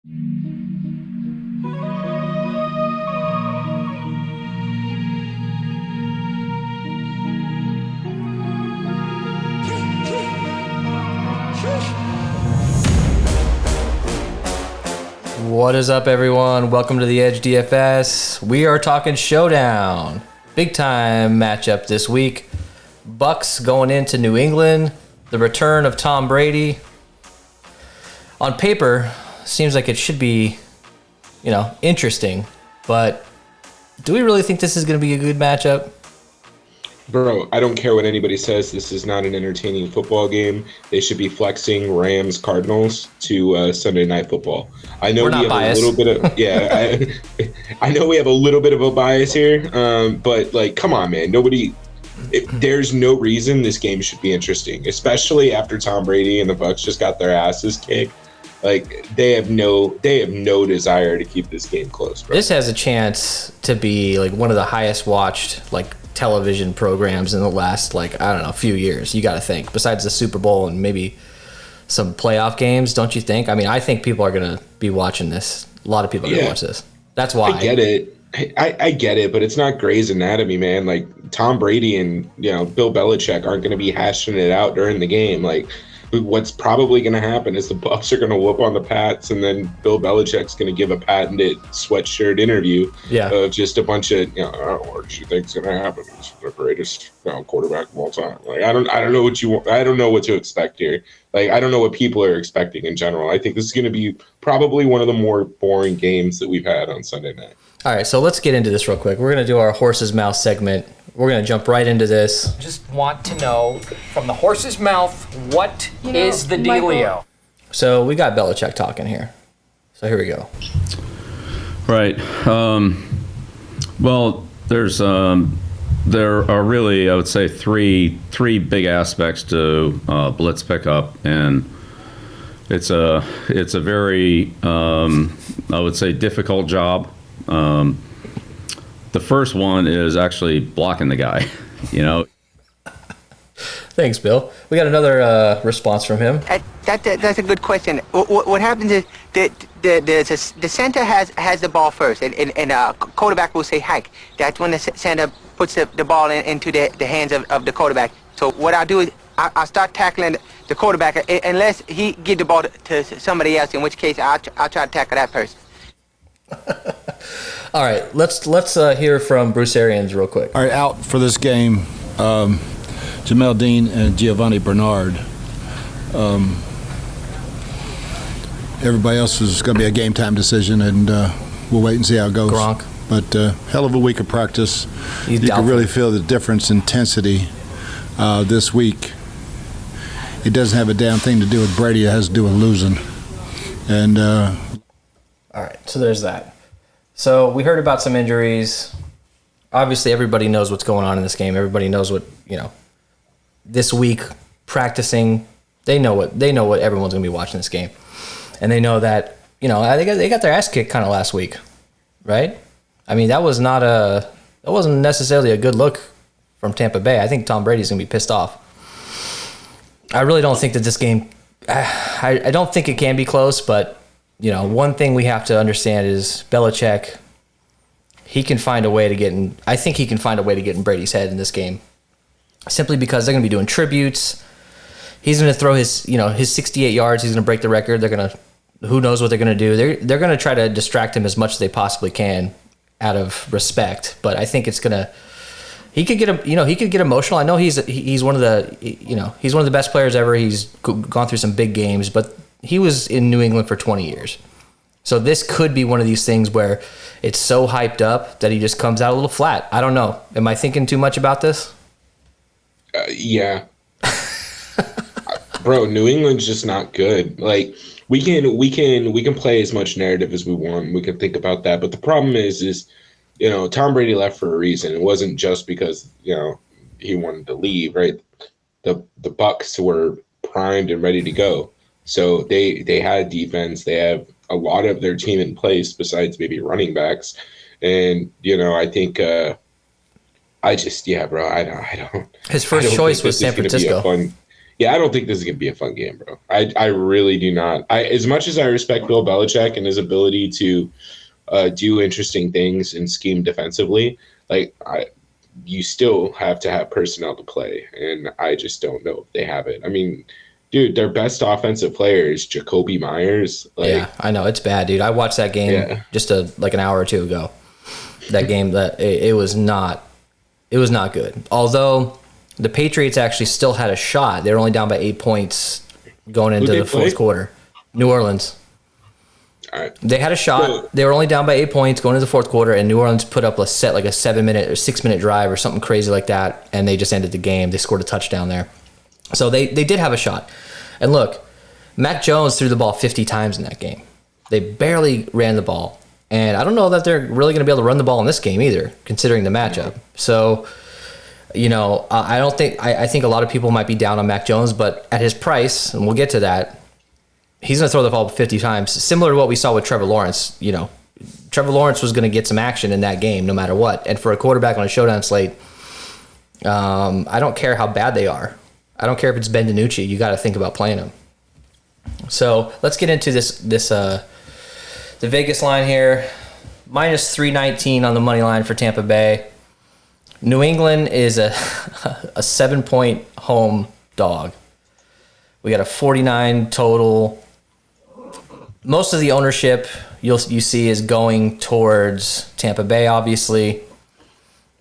What is up, everyone? Welcome to the Edge DFS. We are talking Showdown. Big time matchup this week. BUCS going into New England. The return of Tom Brady. On paper, seems like it should be, interesting. But do we really think this is going to be a good matchup? Bro, I don't care what anybody says. This is not an entertaining football game. They should be flexing Rams Cardinals to Sunday Night Football. I know we have biased. A little bit of I know we have a little bit of a bias here, but come on, man. There's no reason this game should be interesting, especially after Tom Brady and the Bucs just got their asses kicked. They have no desire to keep this game close, bro. This has a chance to be one of the highest watched television programs in the last few years. You got to think, besides the Super Bowl and maybe some playoff games, don't you think? I mean, I think people are going to be watching this. A lot of people are going to watch this. That's why. I get it. I get it, but it's not Grey's Anatomy, man. Tom Brady and Bill Belichick aren't going to be hashing it out during the game. What's probably going to happen is the Bucs are going to whoop on the Pats, and then Bill Belichick's going to give a patented sweatshirt interview of just a bunch of, what do you think's going to happen? It's the greatest quarterback of all time. I don't know what you want. I don't know what to expect here. I don't know what people are expecting in general. I think this is going to be probably one of the more boring games that we've had on Sunday night. All right, so let's get into this real quick. We're going to do our horse's mouth segment. We're going to jump right into this. Just want to know from the horse's mouth, what is the dealio? So we got Belichick talking here. So here we go. Right. Well, there are really, I would say, three big aspects to blitz pickup, and it's a very I would say difficult job. The first one is actually blocking the guy, Thanks, Bill. We got another response from him. That's a good question. What happens is the center has the ball first, and quarterback will say hike. That's when the center puts the ball into the hands of the quarterback. So what I'll do is I'll start tackling the quarterback unless he give the ball to somebody else, in which case I'll try to tackle that person. All right, let's hear from Bruce Arians real quick. All right, out for this game, Jamel Dean and Giovanni Bernard. Everybody else is going to be a game time decision, and we'll wait and see how it goes. Gronk. But hell of a week of practice. You can really feel the difference in intensity this week. It doesn't have a damn thing to do with Brady. It has to do with losing. And all right, so there's that. So we heard about some injuries. Obviously, everybody knows what's going on in this game. Everybody knows what, this week practicing, they know what everyone's going to be watching this game. And they know that, they got their ass kicked kind of last week, right? I mean, that wasn't necessarily a good look from Tampa Bay. I think Tom Brady's going to be pissed off. I really don't think that this game, I don't think it can be close, but one thing we have to understand is Belichick, he can find a way to get in. I think he can find a way to get in Brady's head in this game, simply because they're going to be doing tributes. He's going to throw his 68 yards. He's going to break the record. Who knows what they're going to do? They're going to try to distract him as much as they possibly can, out of respect. But I think he could get emotional. I know he's one of the best players ever. He's gone through some big games, but he was in New England for 20 years. So this could be one of these things where it's so hyped up that he just comes out a little flat. I don't know. Am I thinking too much about this? Yeah. Bro, New England's just not good. We can play as much narrative as we want. We can think about that. But the problem is Tom Brady left for a reason. It wasn't just because, he wanted to leave, right? The Bucs were primed and ready to go. So they had defense. They have a lot of their team in place besides maybe running backs. And, I think I don't. His first choice was San Francisco. Yeah, I don't think this is gonna be a fun game, bro. I really do not. As much as I respect Bill Belichick and his ability to do interesting things and scheme defensively, like you still have to have personnel to play, and I just don't know if they have it. I mean, dude, their best offensive player is Jacoby Myers. Yeah, I know, it's bad, dude. I watched that game just like an hour or two ago. That game, it was not good. Although the Patriots actually still had a shot. They were only down by 8 points going into the fourth quarter. New Orleans. All right. They had a shot. They were only down by 8 points going into the fourth quarter, and New Orleans put up a 7-minute or 6-minute drive or something crazy like that, and they just ended the game. They scored a touchdown there. So they did have a shot. And look, Mac Jones threw the ball 50 times in that game. They barely ran the ball. And I don't know that they're really going to be able to run the ball in this game either, considering the matchup. So, I think a lot of people might be down on Mac Jones, but at his price, and we'll get to that, he's going to throw the ball 50 times, similar to what we saw with Trevor Lawrence. Trevor Lawrence was going to get some action in that game no matter what. And for a quarterback on a showdown slate, I don't care how bad they are. I don't care if it's Ben DiNucci. You got to think about playing him. So let's get into the Vegas line here. Minus 319 on the money line for Tampa Bay. New England is a 7-point home dog. We got a 49 total. Most of the ownership you see is going towards Tampa Bay, obviously.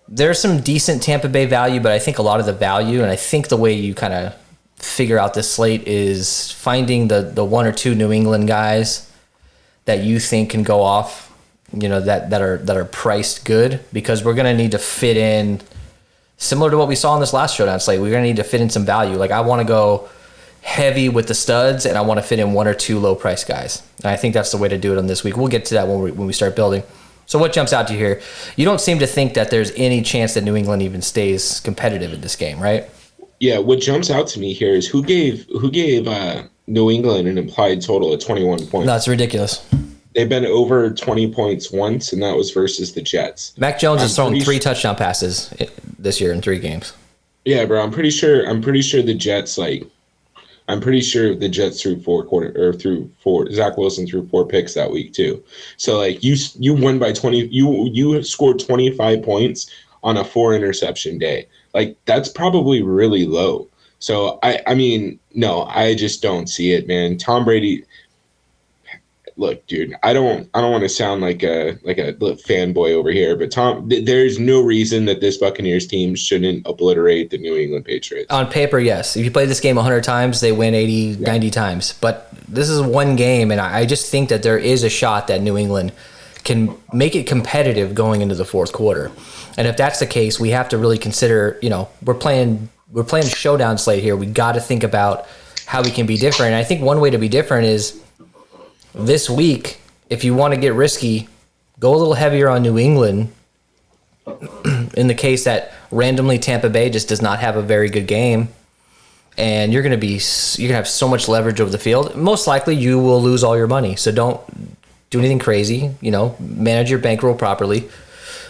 There's some decent Tampa Bay value, but I think a lot of the value, and I think the way you kind of figure out this slate is finding the one or two New England guys that you think can go off, that are priced good, because we're going to need to fit in, similar to what we saw in this last showdown slate, we're going to need to fit in some value. Like, I want to go heavy with the studs, and I want to fit in one or two low price guys. And I think that's the way to do it on this week. We'll get to that when we start building. So what jumps out to you here? You don't seem to think that there's any chance that New England even stays competitive in this game, right? Yeah, what jumps out to me here is who gave New England an implied total of 21 points. No, it's ridiculous. They've been over 20 points once, and that was versus the Jets. Mac Jones has thrown 3 touchdown passes this year in 3 games. Yeah, bro. I'm pretty sure the Jets threw 4. Zach Wilson threw 4 picks that week too. So you won by 20. You scored 25 points on a 4 interception day. That's probably really low. So I mean, no, I just don't see it, man. Tom Brady. Look, dude, I don't want to sound like a fanboy over here, but there's no reason that this Buccaneers team shouldn't obliterate the New England Patriots. On paper, yes. If you play this game 100 times, they win 80, 90 times. But this is one game, and I just think that there is a shot that New England can make it competitive going into the fourth quarter. And if that's the case, we have to really consider, we're playing showdown slate here. We got to think about how we can be different. And I think one way to be different is, this week, if you want to get risky, go a little heavier on New England in the case that randomly Tampa Bay just does not have a very good game, and you're going to have so much leverage over the field. Most likely, you will lose all your money. So don't do anything crazy. Manage your bankroll properly.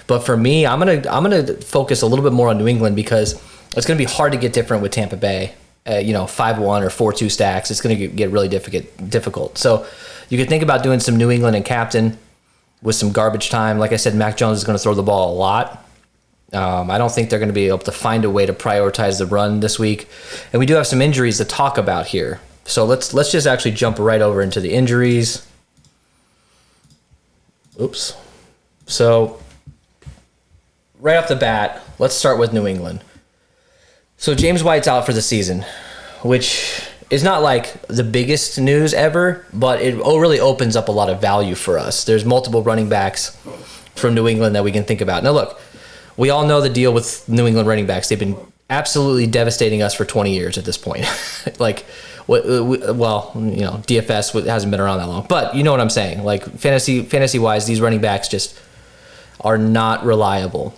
But for me, I'm gonna focus a little bit more on New England, because it's going to be hard to get different with Tampa Bay. 5-1 or 4-2 stacks. It's going to get really difficult. So you could think about doing some New England and captain with some garbage time. Like I said, Mac Jones is going to throw the ball a lot. I don't think they're going to be able to find a way to prioritize the run this week. And we do have some injuries to talk about here. So let's just actually jump right over into the injuries. Oops. So right off the bat, let's start with New England. So James White's out for the season, which is not like the biggest news ever, but it really opens up a lot of value for us. There's multiple running backs from New England that we can think about. Now, look, we all know the deal with New England running backs. They've been absolutely devastating us for 20 years at this point. DFS hasn't been around that long, but you know what I'm saying. Like fantasy-wise, these running backs just are not reliable.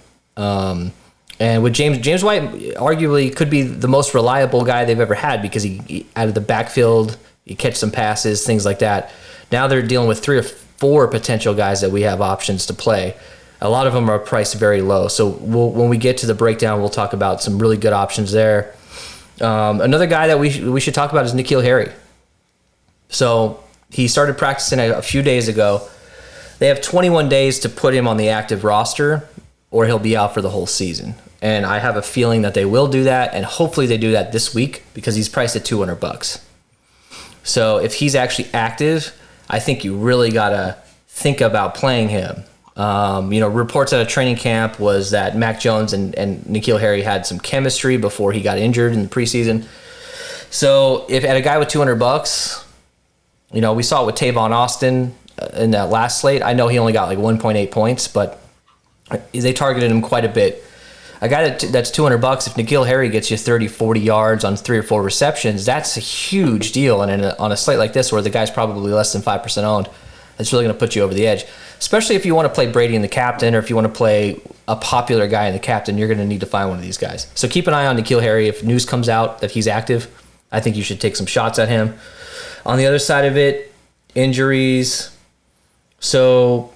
And with James White, arguably could be the most reliable guy they've ever had, because he out of the backfield, he catch some passes, things like that. Now they're dealing with 3 or 4 potential guys that we have options to play. A lot of them are priced very low. So when we get to the breakdown, we'll talk about some really good options there. Another guy that we should talk about is N'Keal Harry. So he started practicing a few days ago. They have 21 days to put him on the active roster, or he'll be out for the whole season. And I have a feeling that they will do that, and hopefully they do that this week because he's priced at $200. So if he's actually active, I think you really gotta think about playing him. Reports at a training camp was that Mac Jones and N'Keal Harry had some chemistry before he got injured in the preseason. So if at a guy with $200, we saw it with Tavon Austin in that last slate. I know he only got like 1.8 points, but they targeted him quite a bit. A guy that's $200, if N'Keal Harry gets you 30, 40 yards on 3 or 4 receptions, that's a huge deal. And on a slate like this where the guy's probably less than 5% owned, that's really going to put you over the edge. Especially if you want to play Brady in the captain, or if you want to play a popular guy in the captain, you're going to need to find one of these guys. So keep an eye on N'Keal Harry. If news comes out that he's active, I think you should take some shots at him. On the other side of it, injuries. So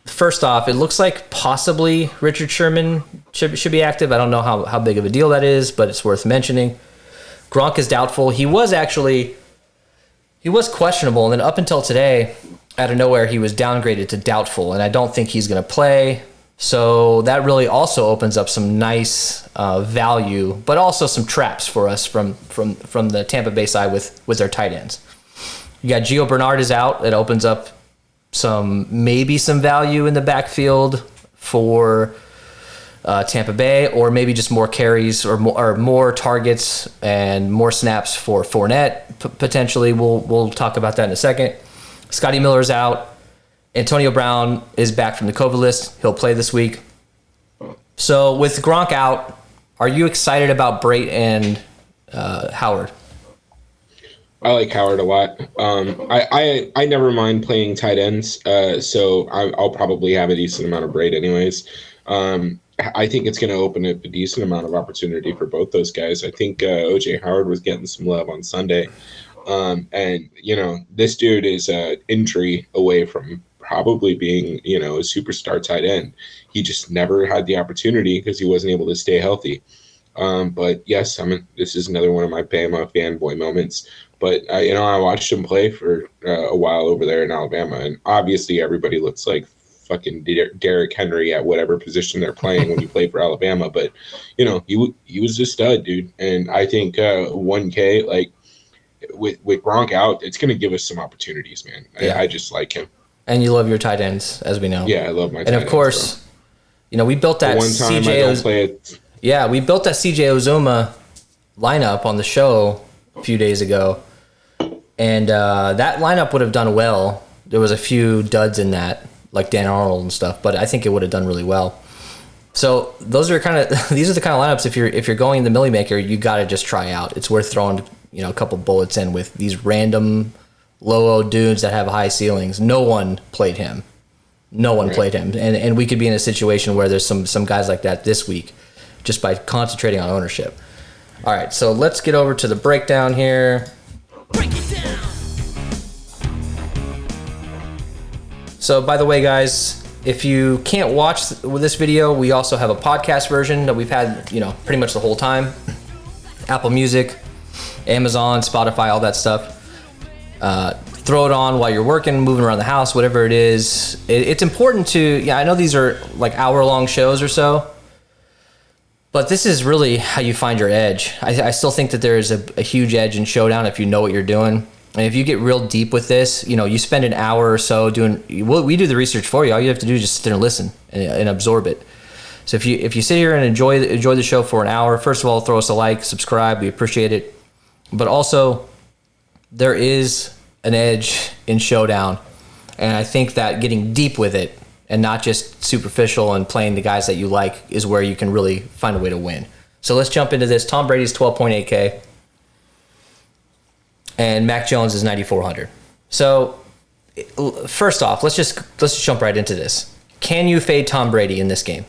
first off, it looks like possibly Richard Sherman should be active. I don't know how big of a deal that is, but it's worth mentioning. Gronk is doubtful. He was questionable, and then up until today, out of nowhere, he was downgraded to doubtful, and I don't think he's going to play. So that really also opens up some nice value, but also some traps for us from the Tampa Bay side with their tight ends. You got Gio Bernard is out. It opens up maybe some value in the backfield for Tampa Bay, or maybe just more carries or more targets and more snaps for Fournette potentially. We'll talk about that in a second. Scotty Miller's out. Antonio Brown is back from the COVID list. He'll play this week. So with Gronk out, are you excited about Brait and Howard? I like Howard a lot. I never mind playing tight ends, so I'll probably have a decent amount of Brait anyways. I think it's going to open up a decent amount of opportunity for both those guys. I think O.J. Howard was getting some love on Sunday. And this dude is an injury away from probably being, a superstar tight end. He just never had the opportunity because he wasn't able to stay healthy. But yes, this is another one of my Bama fanboy moments. But I watched him play for a while over there in Alabama, and obviously everybody looks like fucking Derrick Henry at whatever position they're playing when you play for Alabama. But he was a stud, dude. And I think 1K like. With Gronk out, it's going to give us some opportunities, man. Yeah. I just like him. And you love your tight ends, as we know. Yeah, I love my tight ends. And of course, we built that we built that CJ Uzomah lineup on the show a few days ago, and that lineup would have done well. There was a few duds in that, like Dan Arnold and stuff, but I think it would have done really well. So these are the kind of lineups if you're going the Millie Maker, you got to just try out. It's worth throwing a couple bullets in with these random low dudes that have high ceilings. No one played him. And we could be in a situation where there's some guys like that this week just by concentrating on ownership. All right, so let's get over to the breakdown here. Break it down. So by the way, guys, if you can't watch this video, we also have a podcast version that we've had, pretty much the whole time. Apple Music, Amazon, Spotify, all that stuff. Throw it on while you're working, moving around the house, whatever it is. It's important to, I know these are like hour-long shows or so, but this is really how you find your edge. I still think that there is a huge edge in Showdown if you know what you're doing. And if you get real deep with this, you spend an hour or so doing, we do the research for you. All you have to do is just sit there and listen and absorb it. So if you sit here and enjoy the show for an hour, first of all, throw us a like, subscribe. We appreciate it. But also, there is an edge in Showdown. And I think that getting deep with it and not just superficial and playing the guys that you like is where you can really find a way to win. So let's jump into this. Tom Brady's 12.8K. And Mac Jones is 9,400. So first off, let's just jump right into this. Can you fade Tom Brady in this game?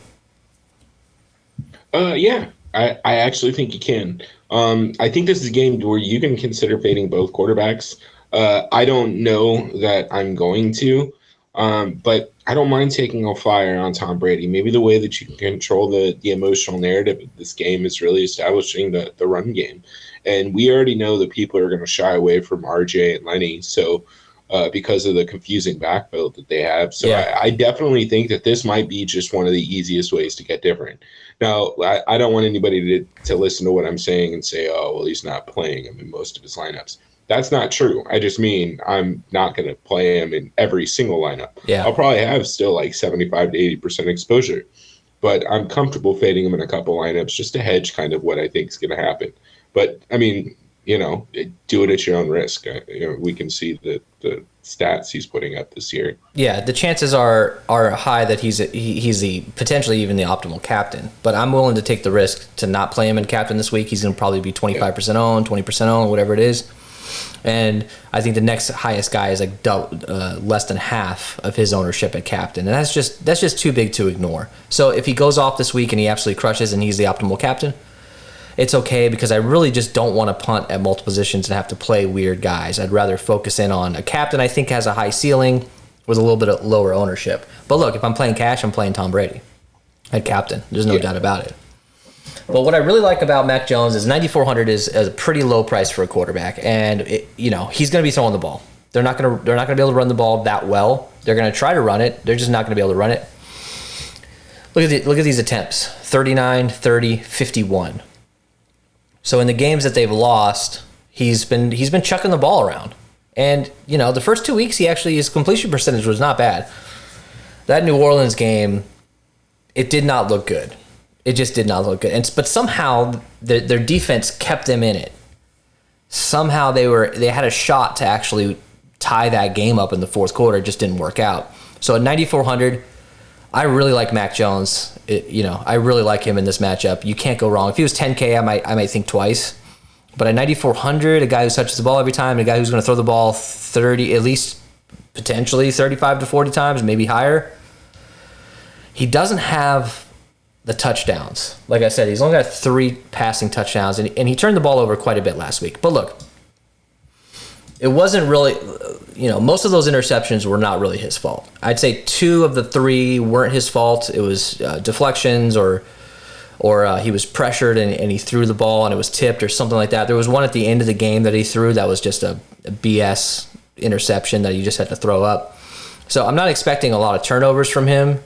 Yeah, I actually think you can. I think this is a game where you can consider fading both quarterbacks. I don't know that I'm going to. But I don't mind taking a flyer on Tom Brady. Maybe the way that you can control the emotional narrative of this game is really establishing the run game. And we already know that people are going to shy away from RJ and Lenny, so because of the confusing backfield that they have. So yeah. I definitely think that this might be just one of the easiest ways to get different. Now, I don't want anybody to listen to what I'm saying and say, oh, well, he's not playing him in most of his lineups. That's not true. I just mean I'm not going to play him in every single lineup. Yeah. I'll probably have still like 75 to 80% exposure, but I'm comfortable fading him in a couple lineups just to hedge kind of what I think is going to happen. But, I mean, do it at your own risk. We can see the stats he's putting up this year. Yeah, the chances are high that he's the potentially even the optimal captain. But I'm willing to take the risk to not play him in captain this week. He's going to probably be 25% owned, 20% owned, whatever it is. And I think the next highest guy is like less than half of his ownership at captain, and that's just too big to ignore. So if he goes off this week and he absolutely crushes and he's the optimal captain, it's okay, because I really just don't want to punt at multiple positions and have to play weird guys. I'd rather focus in on a captain I think has a high ceiling with a little bit of lower ownership. But look, if I'm playing cash, I'm playing Tom Brady at captain. There's no doubt about it. But what I really like about Mac Jones is 9,400 is a pretty low price for a quarterback, and he's going to be throwing the ball. They're not going to be able to run the ball that well. They're going to try to run it. They're just not going to be able to run it. Look at these attempts: 39, 30, 51. So in the games that they've lost, he's been chucking the ball around. And, the first 2 weeks, his completion percentage was not bad. That New Orleans game, it did not look good. It just did not look good. But somehow their defense kept them in it. Somehow they had a shot to actually tie that game up in the fourth quarter. It just didn't work out. So at 9,400, I really like Mac Jones. I really like him in this matchup. You can't go wrong. If he was 10K, I might think twice. But at 9,400, a guy who touches the ball every time, a guy who's going to throw the ball 30, at least potentially 35 to 40 times, maybe higher. He doesn't have the touchdowns. Like I said, he's only got 3 passing touchdowns, and he turned the ball over quite a bit last week. But look, it wasn't really, most of those interceptions were not really his fault. I'd say 2 of the 3 weren't his fault. It was deflections or he was pressured and he threw the ball and it was tipped or something like that. There was one at the end of the game that he threw that was just a BS interception that he just had to throw up. So I'm not expecting a lot of turnovers from him,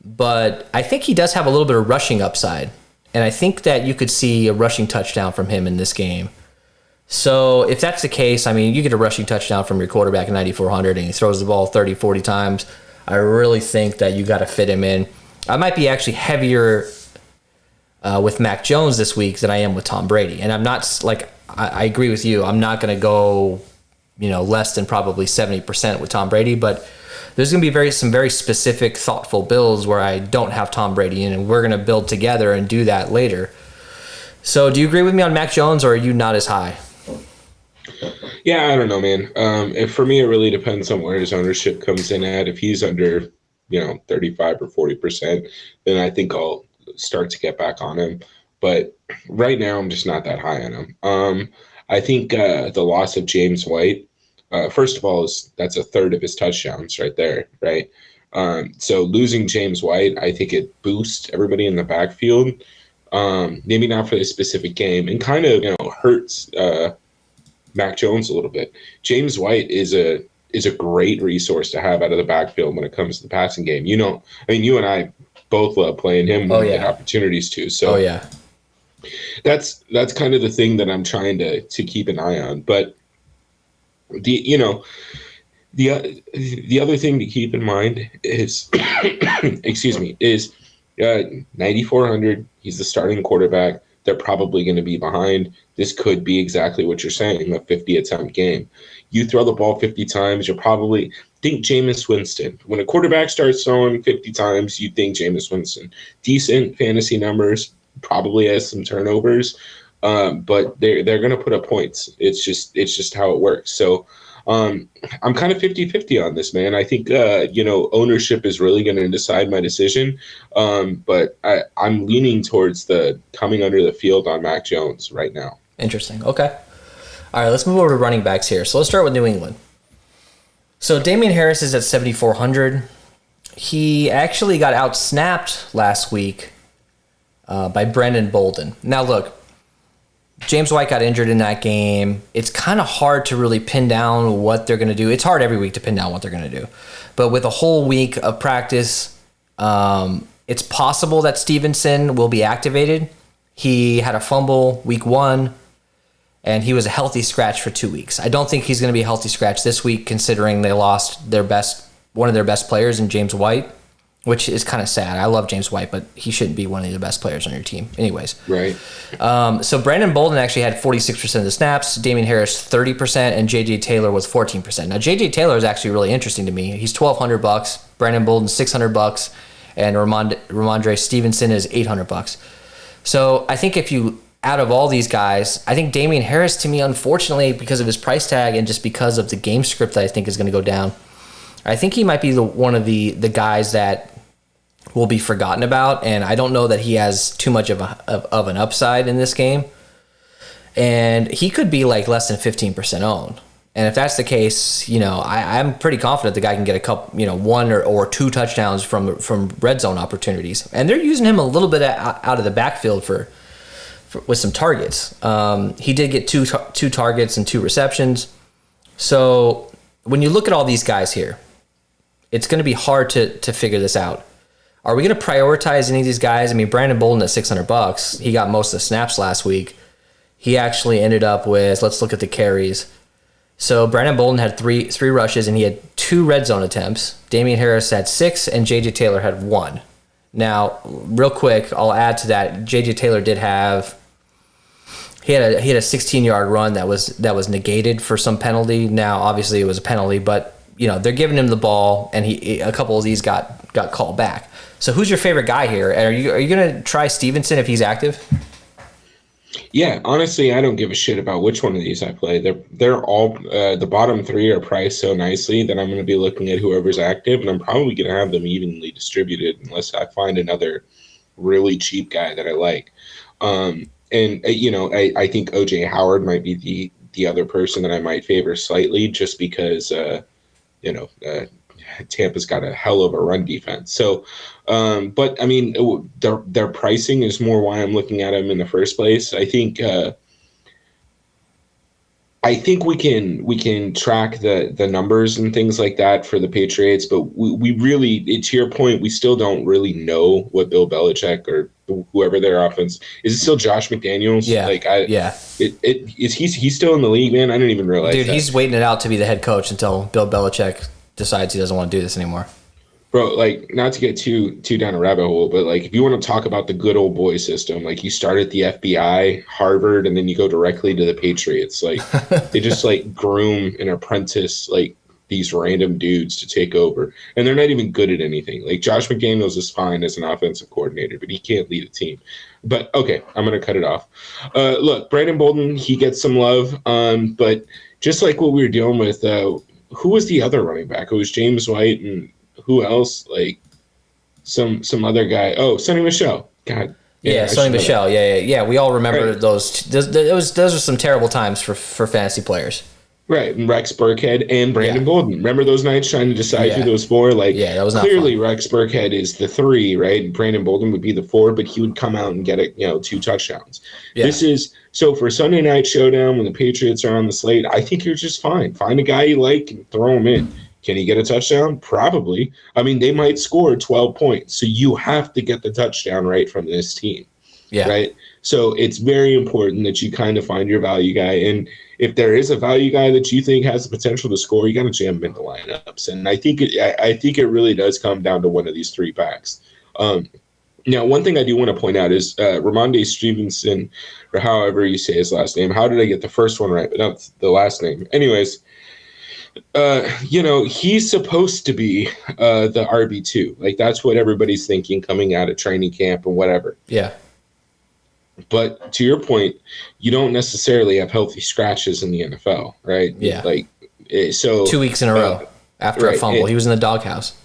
but I think he does have a little bit of rushing upside. And I think that you could see a rushing touchdown from him in this game. So if that's the case, you get a rushing touchdown from your quarterback at 9,400 and he throws the ball 30, 40 times. I really think that you got to fit him in. I might be actually heavier with Mac Jones this week than I am with Tom Brady. And I'm not, I agree with you. I'm not going to go, less than probably 70% with Tom Brady, but there's going to be some very specific, thoughtful builds where I don't have Tom Brady in, and we're going to build together and do that later. So do you agree with me on Mac Jones, or are you not as high? Yeah, I don't know, man. For me, it really depends on where his ownership comes in at. If he's under, 35 or 40%, then I think I'll start to get back on him. But right now, I'm just not that high on him. I think the loss of James White, first of all, that's a third of his touchdowns right there, right? So losing James White, I think it boosts everybody in the backfield. Maybe not for this specific game, and kind of hurts Mac Jones a little bit. James White is a great resource to have out of the backfield when it comes to the passing game. You and I both love playing him when we get opportunities to. So that's kind of the thing that I'm trying to keep an eye on. But the other thing to keep in mind is is 9,400. He's the starting quarterback. They're probably going to be behind. This could be exactly what you're saying, a 50 attempt game. You throw the ball 50 times, you'll probably think Jameis Winston. When a quarterback starts throwing 50 times, you think Jameis Winston. Decent fantasy numbers, probably has some turnovers, but they're going to put up points. It's just how it works. So I'm kind of 50-50 on this, man. I think, ownership is really going to decide my decision. But I'm leaning towards the coming under the field on Mac Jones right now. Interesting. Okay. All right, let's move over to running backs here. So let's start with New England. So Damian Harris is at 7,400. He actually got out-snapped last week by Brandon Bolden. Now, look, James White got injured in that game. It's kind of hard to really pin down what they're going to do. It's hard every week to pin down what they're going to do. But with a whole week of practice, it's possible that Stevenson will be activated. He had a fumble week 1, and he was a healthy scratch for 2 weeks. I don't think he's going to be a healthy scratch this week, considering they lost one of their best players in James White, which is kind of sad. I love James White, but he shouldn't be one of the best players on your team anyways. Right. So Brandon Bolden actually had 46% of the snaps, Damian Harris 30%, and J.J. Taylor was 14%. Now, J.J. Taylor is actually really interesting to me. He's $1,200, Brandon Bolden $600, and Ramondre Stevenson is $800. So I think out of all these guys, I think Damian Harris, to me, unfortunately, because of his price tag and just because of the game script that I think is going to go down, I think he might be one of the guys that will be forgotten about, and I don't know that he has too much of an upside in this game. And he could be like less than 15% owned. And if that's the case, I'm pretty confident the guy can get a couple, 1 or 2 touchdowns from red zone opportunities. And they're using him a little bit out of the backfield with some targets. He did get two targets and 2 receptions. So when you look at all these guys here, it's going to be hard to figure this out. Are we going to prioritize any of these guys? I mean, Brandon Bolden at $600, he got most of the snaps last week. He actually ended up with, let's look at the carries. So Brandon Bolden had three rushes, and he had 2 red zone attempts. Damian Harris had 6, and J.J. Taylor had 1. Now, real quick, I'll add to that. J.J. Taylor did have he had a 16-yard run that was negated for some penalty. Now, obviously, it was a penalty, but they're giving him the ball, and a couple of these got called back. So who's your favorite guy here? Are you going to try Stevenson if he's active? Yeah, honestly, I don't give a shit about which one of these I play. They're all the bottom 3 are priced so nicely that I'm going to be looking at whoever's active, and I'm probably going to have them evenly distributed unless I find another really cheap guy that I like. And I think OJ Howard might be the other person that I might favor slightly, just because Tampa's got a hell of a run defense. So, but I mean, their pricing is more why I'm looking at them in the first place. I think we can track the numbers and things like that for the Patriots, but we really, to your point, we still don't really know what Bill Belichick or whoever their offense is. It still Josh McDaniels? Yeah. He's still in the league, man. I didn't even realize. Dude, that. He's waiting it out to be the head coach until Bill Belichick decides he doesn't want to do this anymore. Bro, not to get too down a rabbit hole, but if you want to talk about the good old boy system, you start at the FBI, Harvard, and then you go directly to the Patriots. They just groom and apprentice these random dudes to take over, and they're not even good at anything. Josh McDaniels is fine as an offensive coordinator, but he can't lead a team. But okay, I'm gonna cut it off. Look, Brandon Bolden, he gets some love, but just like what we were dealing with, who was the other running back? It was James White and. Who else? Some other guy. Oh, Sonny Michel. God. Yeah, Sonny Michel. Yeah. We all remember those. Those are some terrible times for fantasy players. Right, and Rex Burkhead and Brandon Bolden. Remember those nights trying to decide who those 4? That was not clearly fun. Rex Burkhead is the 3, right? And Brandon Bolden would be the 4, but he would come out and get 2 touchdowns. Yeah. This is so for Sunday Night Showdown when the Patriots are on the slate. I think you're just fine. Find a guy you like and throw him in. Can he get a touchdown? Probably. I mean, they might score 12 points. So you have to get the touchdown right from this team. Yeah. Right? So it's very important that you kind of find your value guy. And if there is a value guy that you think has the potential to score, you got to jam him in the lineups. And I think it really does come down to one of these 3 backs. Now, one thing I do want to point out is Ramondre Stevenson, or however you say his last name. How did I get the first one right, but not the last name? Anyways, he's supposed to be the RB2. That's what everybody's thinking coming out of training camp and whatever. Yeah. But to your point, you don't necessarily have healthy scratches in the NFL, right? Yeah. So 2 weeks in a row after a fumble. He was in the doghouse.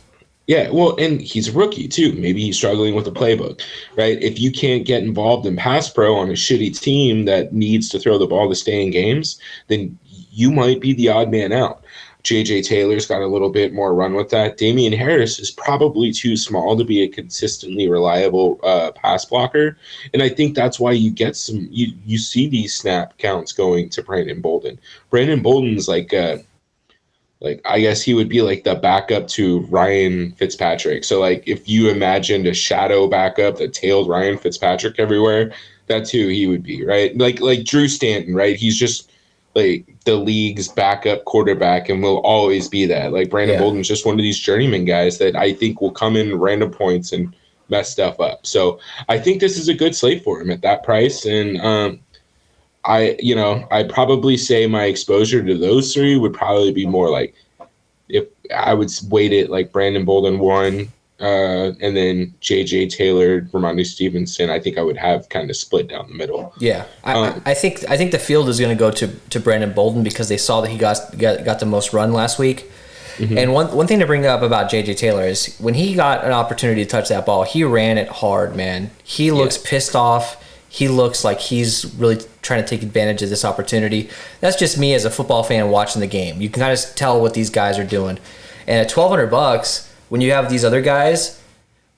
Yeah, well, and he's a rookie too. Maybe he's struggling with the playbook, right? If you can't get involved in pass pro on a shitty team that needs to throw the ball to stay in games, then you might be the odd man out. JJ Taylor's got a little bit more run with that. Damian Harris is probably too small to be a consistently reliable pass blocker. And I think that's why you get you see these snap counts going to Brandon Bolden. Brandon Bolden's like I guess he would be like the backup to Ryan Fitzpatrick. So like if you imagined a shadow backup that tailed Ryan Fitzpatrick everywhere, that's who he would be, right? Like Drew Stanton, right? He's just like the league's backup quarterback and will always be that. Like Brandon Bolden's just one of these journeyman guys that I think will come in random points and mess stuff up. So I think this is a good slate for him at that price. And I'd probably say my exposure to those three would probably be more like if I would weight it like Brandon Bolden 1, and then JJ Taylor, Ramondre Stevenson. I think I would have kind of split down the middle. Yeah, I think the field is going to go to Brandon Bolden because they saw that he got the most run last week. Mm-hmm. And one thing to bring up about JJ Taylor is when he got an opportunity to touch that ball, he ran it hard, man. He looks pissed off. He looks like he's really trying to take advantage of this opportunity. That's just me as a football fan watching the game. You can kind of tell what these guys are doing. And at $1,200, when you have these other guys,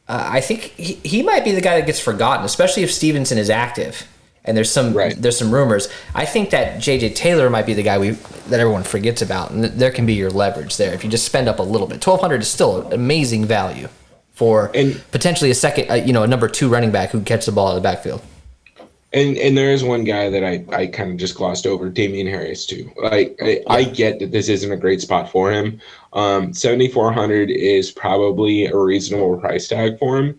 I think he might be the guy that gets forgotten, especially if Stevenson is active. And there's some rumors. I think that JJ Taylor might be the guy that everyone forgets about, and there can be your leverage there if you just spend up a little bit. $1,200 is still an amazing value for potentially a second, a number 2 running back who can catch the ball out of the backfield. And there is one guy that I kind of just glossed over, Damian Harris too. I get that this isn't a great spot for him. 7,400 is probably a reasonable price tag for him.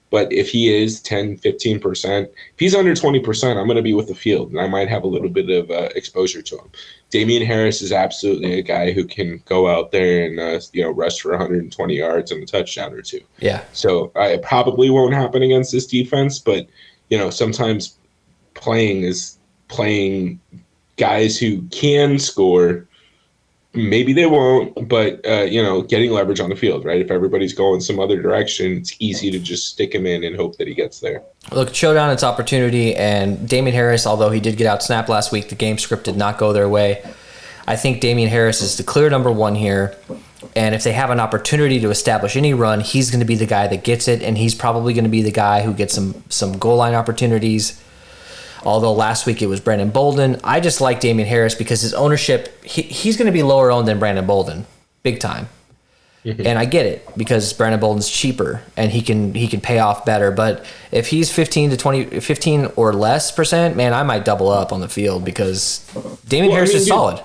But if he is 10, 15%, if he's under 20%, I'm going to be with the field, and I might have a little bit of exposure to him. Damian Harris is absolutely a guy who can go out there and rush for 120 yards and a touchdown or two. Yeah. So it probably won't happen against this defense, but sometimes playing guys who can score. Maybe they won't, but getting leverage on the field, right? If everybody's going some other direction, it's easy to just stick him in and hope that he gets there. Look, showdown, it's opportunity, and Damian Harris, although he did get out snapped last week, the game script did not go their way. I think Damian Harris is the clear number 1 here, and if they have an opportunity to establish any run, he's going to be the guy that gets it, and he's probably going to be the guy who gets some goal line opportunities. Although last week it was Brandon Bolden. I just like Damian Harris because his ownership, he's going to be lower owned than Brandon Bolden, big time. Mm-hmm. And I get it because Brandon Bolden's cheaper and he can pay off better. But if he's 15 or less %, man, I might double up on the field because Damian Harris is solid.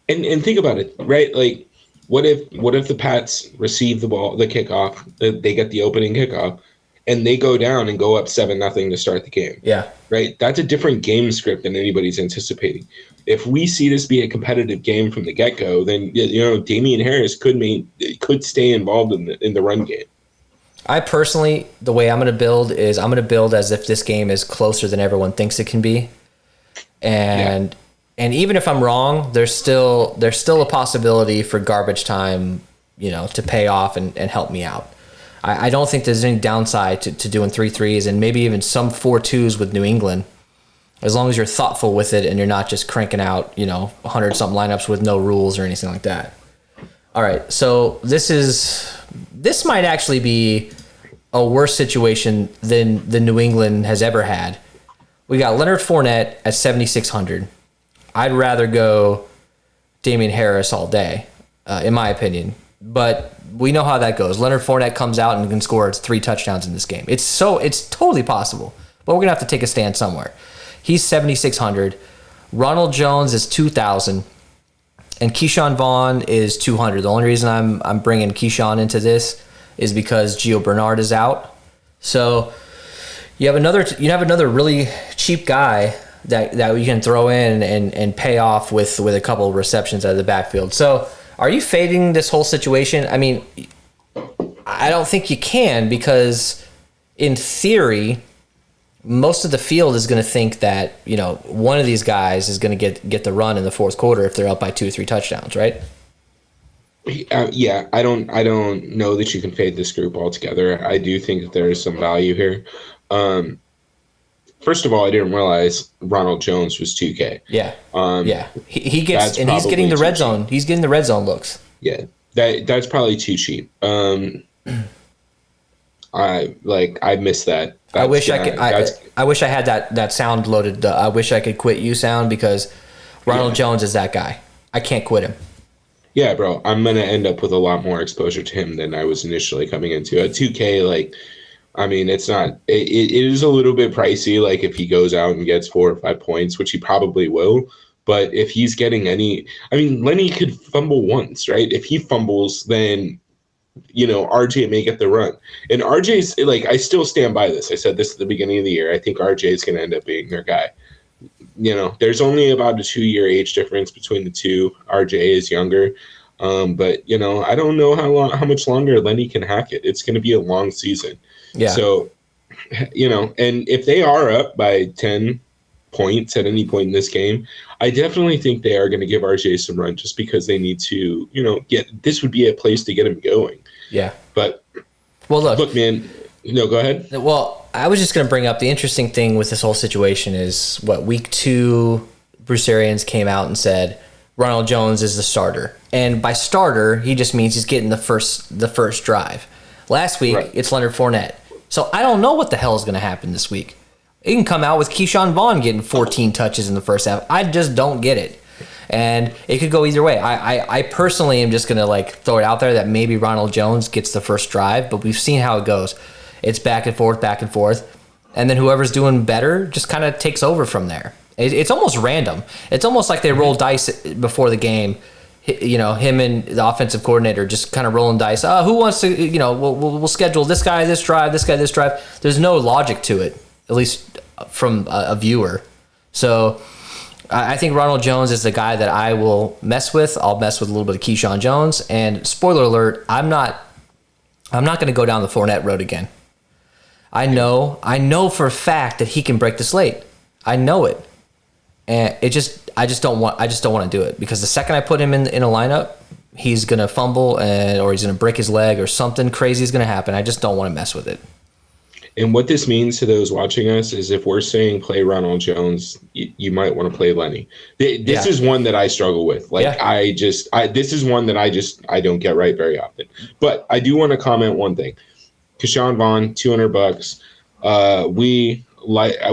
And think about it, right? Like, what if the Pats receive the ball, the kickoff, they get the opening kickoff, and they go down and go up 7-0 to start the game. Yeah. Right? That's a different game script than anybody's anticipating. If we see this be a competitive game from the get-go, then Damian Harris could stay involved in the run game. I personally, the way I'm going to build is I'm going to build as if this game is closer than everyone thinks it can be. And even if I'm wrong, there's still a possibility for garbage time, to pay off and help me out. I don't think there's any downside to doing 3 threes and maybe even some 4 twos with New England, as long as you're thoughtful with it and you're not just cranking out, 100-something lineups with no rules or anything like that. All right, so this might actually be a worse situation than the New England has ever had. We got Leonard Fournette at 7,600. I'd rather go Damian Harris all day, in my opinion, but we know how that goes. Leonard Fournette comes out and can score 3 touchdowns in this game. It's totally possible, but we're going to have to take a stand somewhere. He's 7,600. Ronald Jones is 2,000. And Keyshawn Vaughn is 200. The only reason I'm bringing Keyshawn into this is because Gio Bernard is out. So you have another really cheap guy that you can throw in and pay off with a couple of receptions out of the backfield. So are you fading this whole situation? I mean, I don't think you can because, in theory, most of the field is going to think that one of these guys is going to get the run in the fourth quarter if they're up by 2 or 3 touchdowns, right? Yeah, I don't know that you can fade this group altogether. I do think that there is some value here. First of all, I didn't realize Ronald Jones was 2K. Yeah. He gets, and he's getting the red zone. He's getting the red zone looks. Yeah. That's probably too cheap. I missed that. I wish I could. I wish I had that sound loaded. I wish I could quit you sound, because Ronald Jones is that guy. I can't quit him. Yeah, bro. I'm gonna end up with a lot more exposure to him than I was initially coming into. At 2K, I mean, it's not. It is a little bit pricey. Like, if he goes out and gets 4 or 5 points, which he probably will. But if he's getting any, I mean, Lenny could fumble once, right? If he fumbles, then RJ may get the run. And RJ's I still stand by this. I said this at the beginning of the year. I think RJ is going to end up being their guy. There's only about a 2-year age difference between the two. RJ is younger. But I don't know how much longer Lenny can hack it. It's going to be a long season. Yeah. So, and if they are up by 10 points at any point in this game, I definitely think they are going to give RJ some run, just because they need to, this would be a place to get him going. Yeah. But, well, look, man, go ahead. Well, I was just going to bring up the interesting thing with this whole situation is week 2, Bruce Arians came out and said Ronald Jones is the starter. And by starter, he just means he's getting the first drive. Last week, It's Leonard Fournette. So I don't know what the hell is going to happen this week. It can come out with Keyshawn Vaughn getting 14 touches in the first half. I just don't get it. And it could go either way. I personally am just going to throw it out there that maybe Ronald Jones gets the first drive, but we've seen how it goes. It's back and forth. And then whoever's doing better just kind of takes over from there. It's almost random. It's almost like they roll dice before the game. Him and the offensive coordinator just kind of rolling dice. Who wants to, we'll schedule this guy, this drive, this guy, this drive. There's no logic to it, at least from a viewer. So I think Ronald Jones is the guy that I will mess with. I'll mess with a little bit of Keyshawn Jones. And spoiler alert, I'm not going to go down the Fournette road again. I know for a fact that he can break the slate. I know it. And I just don't want to do it, because the second I put him in a lineup, he's going to fumble or he's going to break his leg or something crazy is going to happen. I just don't want to mess with it. And what this means to those watching us is, if we're saying play Ronald Jones, you might want to play Lenny. This is one that I struggle with. This is one that I don't get right very often. But I do want to comment one thing. Keyshawn Vaughn, $200.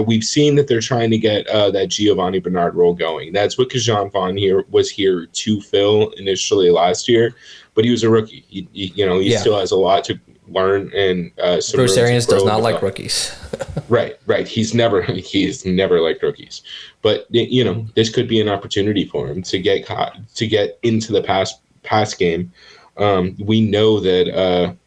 We've seen that they're trying to get that Giovanni Bernard role going. That's what Keyshawn Vaughn was here to fill initially last year, but he was a rookie. He still has a lot to learn, and Bruce Arians does not like rookies. Right. He's never liked rookies, but this could be an opportunity for him to get into the pass game. We know that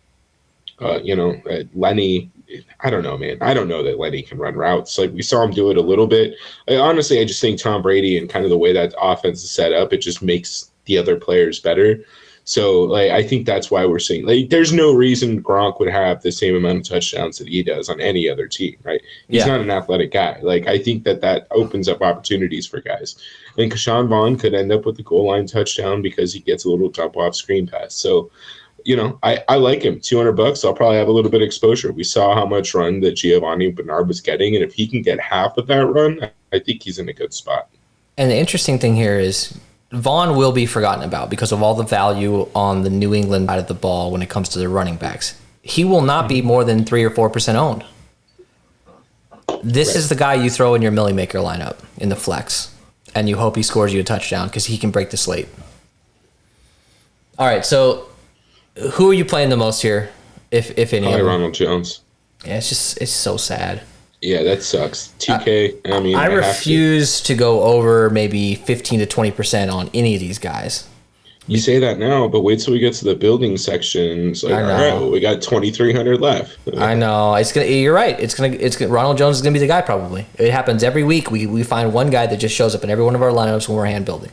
Lenny. I don't know, man. I don't know that Lenny can run routes. We saw him do it a little bit. Honestly, I just think Tom Brady and kind of the way that offense is set up, it just makes the other players better. So, I think that's why we're seeing, there's no reason Gronk would have the same amount of touchdowns that he does on any other team, right? He's not an athletic guy. I think that opens up opportunities for guys. And Keyshawn Vaughn could end up with the goal line touchdown because he gets a little jump off screen pass. So, I like him. $200. I'll probably have a little bit of exposure. We saw how much run that Giovanni Bernard was getting, and if he can get half of that run, I think he's in a good spot. And the interesting thing here is Vaughn will be forgotten about because of all the value on the New England side of the ball when it comes to the running backs. He will not be more than 3 or 4% owned. This is the guy you throw in your Millie Maker lineup in the flex, and you hope he scores you a touchdown because he can break the slate. All right, so who are you playing the most here, if any? Probably Ronald Jones. Yeah, it's so sad. Yeah, that sucks. 2K. I refuse to go over maybe 15 to 20% on any of these guys. You say that now, but wait till we get to the building section. It's all right, we got 2,300 left. I know. You're right. Ronald Jones is gonna be the guy probably. It happens every week. We find one guy that just shows up in every one of our lineups when we're hand building.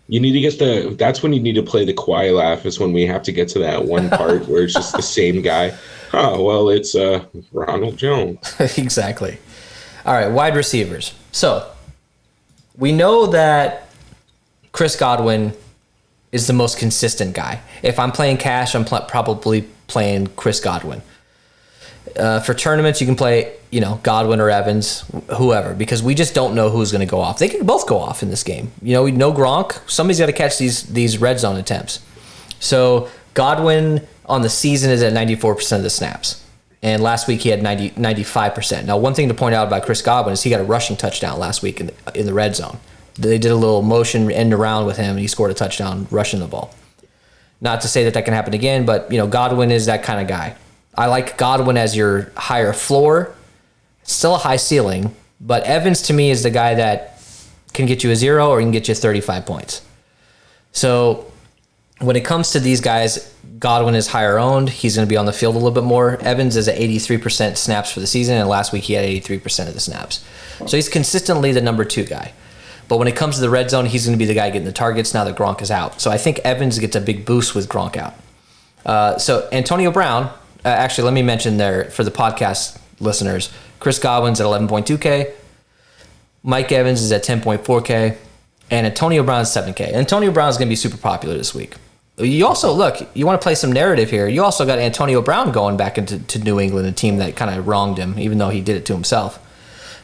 You need to get that's when you need to play the Kawhi laugh, is when we have to get to that one part where it's just the same guy. Oh, well, it's Ronald Jones. Exactly. All right, wide receivers. So we know that Chris Godwin is the most consistent guy. If I'm playing cash, I'm probably playing Chris Godwin. For tournaments, you can play, Godwin or Evans, whoever, because we just don't know who's going to go off. They could both go off in this game. We know Gronk. Somebody's got to catch these red zone attempts. So Godwin on the season is at 94% of the snaps. And last week he had 95%. Now, one thing to point out about Chris Godwin is he got a rushing touchdown last week in the red zone. They did a little motion end around with him, and he scored a touchdown rushing the ball. Not to say that can happen again, but, Godwin is that kind of guy. I like Godwin as your higher floor, still a high ceiling, but Evans to me is the guy that can get you a 0 or he can get you 35 points. So when it comes to these guys, Godwin is higher owned. He's going to be on the field a little bit more. Evans is at 83% snaps for the season, and last week he had 83% of the snaps. So he's consistently the number 2 guy. But when it comes to the red zone, he's going to be the guy getting the targets now that Gronk is out. So I think Evans gets a big boost with Gronk out. So Antonio Brown, actually, let me mention there for the podcast listeners, Chris Godwin's at 11.2K, Mike Evans is at 10.4K, and Antonio Brown's 7K. Antonio Brown's going to be super popular this week. You also, you want to play some narrative here. You also got Antonio Brown going back into New England, a team that kind of wronged him, even though he did it to himself.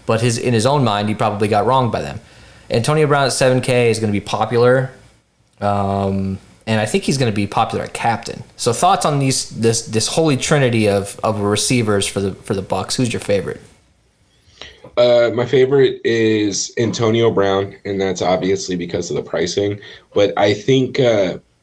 But in his own mind, he probably got wronged by them. Antonio Brown at 7K is going to be popular. And I think he's going to be popular at captain. So thoughts on this holy trinity of receivers for the BUCS? Who's your favorite? My favorite is Antonio Brown, and that's obviously because of the pricing. But I think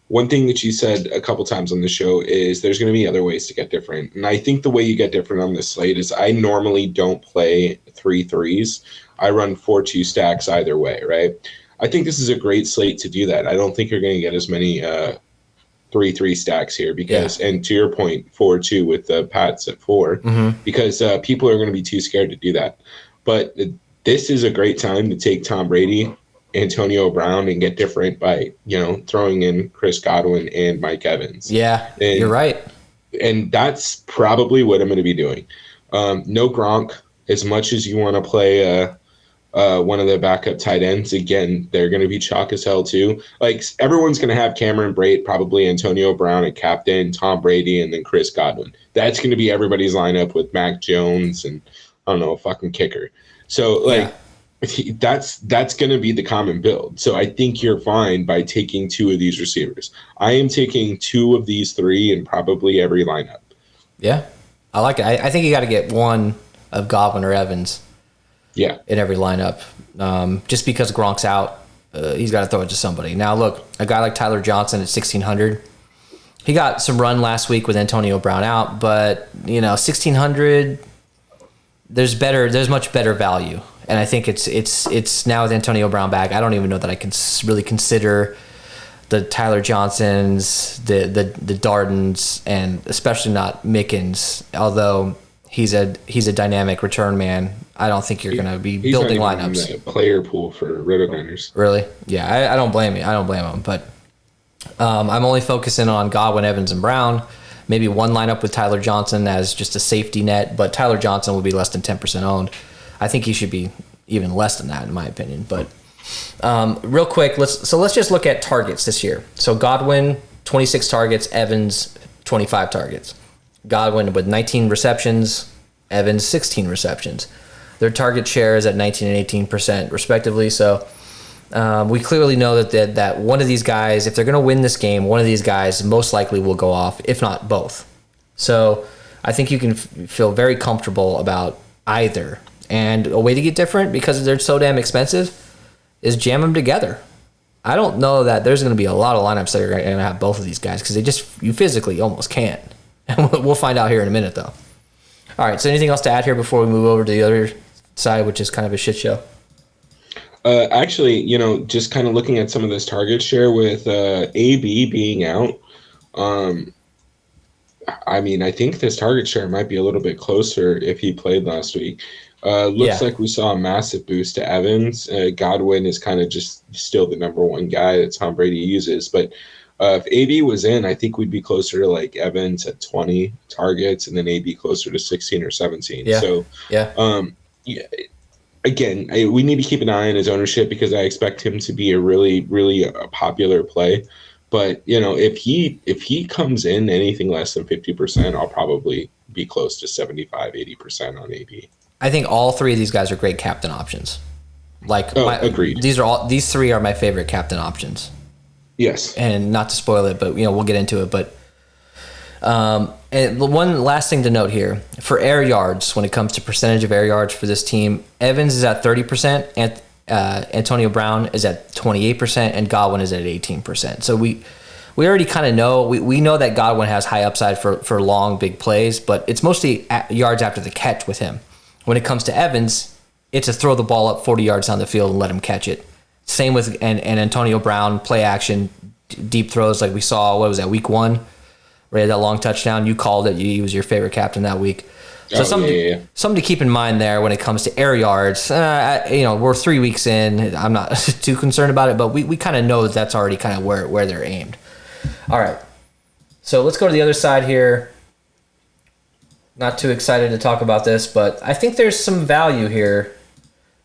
one thing that you said a couple times on the show is there's going to be other ways to get different. And I think the way you get different on this slate is I normally don't play 3-3s. I run 4-2 stacks either way, right? I think this is a great slate to do that. I don't think you're going to get as many 3-3 stacks here because, and to your point, 4-2 with the Pats at 4, because people are going to be too scared to do that. But this is a great time to take Tom Brady, Antonio Brown, and get different by, throwing in Chris Godwin and Mike Evans. Yeah, you're right. And that's probably what I'm going to be doing. No Gronk. As much as you want to play one of the backup tight ends, again, they're going to be chalk as hell too. Like, everyone's going to have Cameron Brate, probably Antonio Brown at captain, Tom Brady, and then Chris Godwin. That's going to be everybody's lineup with Mac Jones and, I don't know, a fucking kicker. So, that's going to be the common build. So I think you're fine by taking 2 of these receivers. I am taking 2 of these 3 in probably every lineup. Yeah, I like it. I think you got to get one of Godwin or Evans. Yeah, in every lineup. Just because Gronk's out, he's got to throw it to somebody. Now, look, a guy like Tyler Johnson at 1,600, he got some run last week with Antonio Brown out, but 1,600, there's much better value, and I think it's now with Antonio Brown back. I don't even know that I can really consider the Tyler Johnsons, the Dardens, and especially not Mickens, although he's a dynamic return man. I don't think you're going to be building lineups. The player pool for Roto-Niners. Really? Yeah, I don't blame you. I don't blame him. But I'm only focusing on Godwin, Evans, and Brown. Maybe one lineup with Tyler Johnson as just a safety net, but Tyler Johnson will be less than 10% owned. I think he should be even less than that, in my opinion. But real quick, let's just look at targets this year. So Godwin, 26 targets. Evans, 25 targets. Godwin with 19 receptions. Evans, 16 receptions. Their target share is at 19 and 18% respectively. So we clearly know that one of these guys, if they're going to win this game, one of these guys most likely will go off, if not both. So I think you can feel very comfortable about either. And a way to get different, because they're so damn expensive, is jam them together. I don't know that there's going to be a lot of lineups that are going to have both of these guys, because you physically almost can't. And we'll find out here in a minute, though. All right, so anything else to add here before we move over to the other side, which is kind of a shit show? Actually, just kind of looking at some of this target share with AB being out, I think this target share might be a little bit closer if he played last week. Looks like we saw a massive boost to Evans. Godwin is kind of just still the number one guy that Tom Brady uses. But if AB was in, I think we'd be closer to like Evans at 20 targets and then AB closer to 16 or 17. Yeah. So, again, we need to keep an eye on his ownership because I expect him to be a really, really popular play. But, if he comes in anything less than 50%, I'll probably be close to 75-80% on AB. I think all three of these guys are great captain options. Agreed. These three are my favorite captain options. Yes. And not to spoil it, but we'll get into it. But and one last thing to note here for air yards, when it comes to percentage of air yards for this team, Evans is at 30%, and Antonio Brown is at 28%, and Godwin is at 18%. So we already kind of know we know that Godwin has high upside for long big plays, but it's mostly yards after the catch with him. When it comes to Evans, it's to throw the ball up 40 yards down the field and let him catch it. Same with and Antonio Brown, play action, deep throws like we saw, what was that, week 1? Where he had that long touchdown. You called it. He was your favorite captain that week. So something to keep in mind there when it comes to air yards. We're 3 weeks in. I'm not too concerned about it, but we kind of know that's already kind of where they're aimed. All right. So let's go to the other side here. Not too excited to talk about this, but I think there's some value here.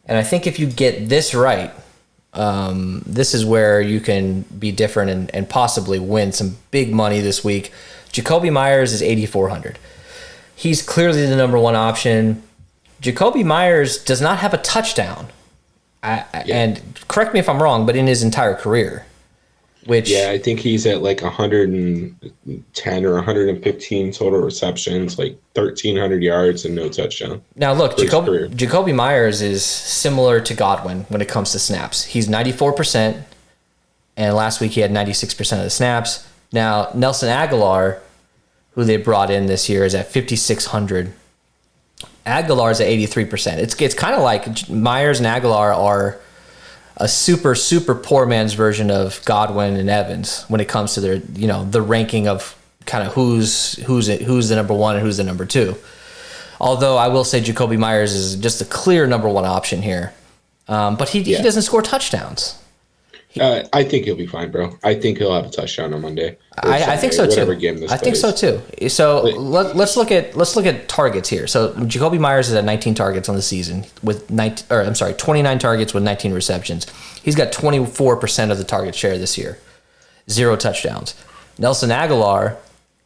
And I think if you get this right, this is where you can be different and possibly win some big money this week. Jacoby Myers is 8,400. He's clearly the number one option. Jacoby Myers does not have a touchdown. And correct me if I'm wrong, but in his entire career. I think he's at like 110 or 115 total receptions, like 1,300 yards and no touchdown. Now look, Jacoby Myers is similar to Godwin when it comes to snaps. He's 94%, and last week he had 96% of the snaps. Now Nelson Aguilar, who they brought in this year, is at 5,600. Aguilar's at 83%. It's kind of like Myers and Aguilar are a super, super poor man's version of Godwin and Evans when it comes to their, the ranking of kind of who's the number one and who's the number two. Although I will say Jacoby Myers is just a clear number one option here. But he doesn't score touchdowns. I think he'll be fine, bro. I think he'll have a touchdown on Monday. I think so too. I think so too. So let's look at targets here. So Jacoby Myers is at 19 targets on the season with 29 targets with 19 receptions. He's got 24% of the target share this year. 0 touchdowns. Nelson Aguilar,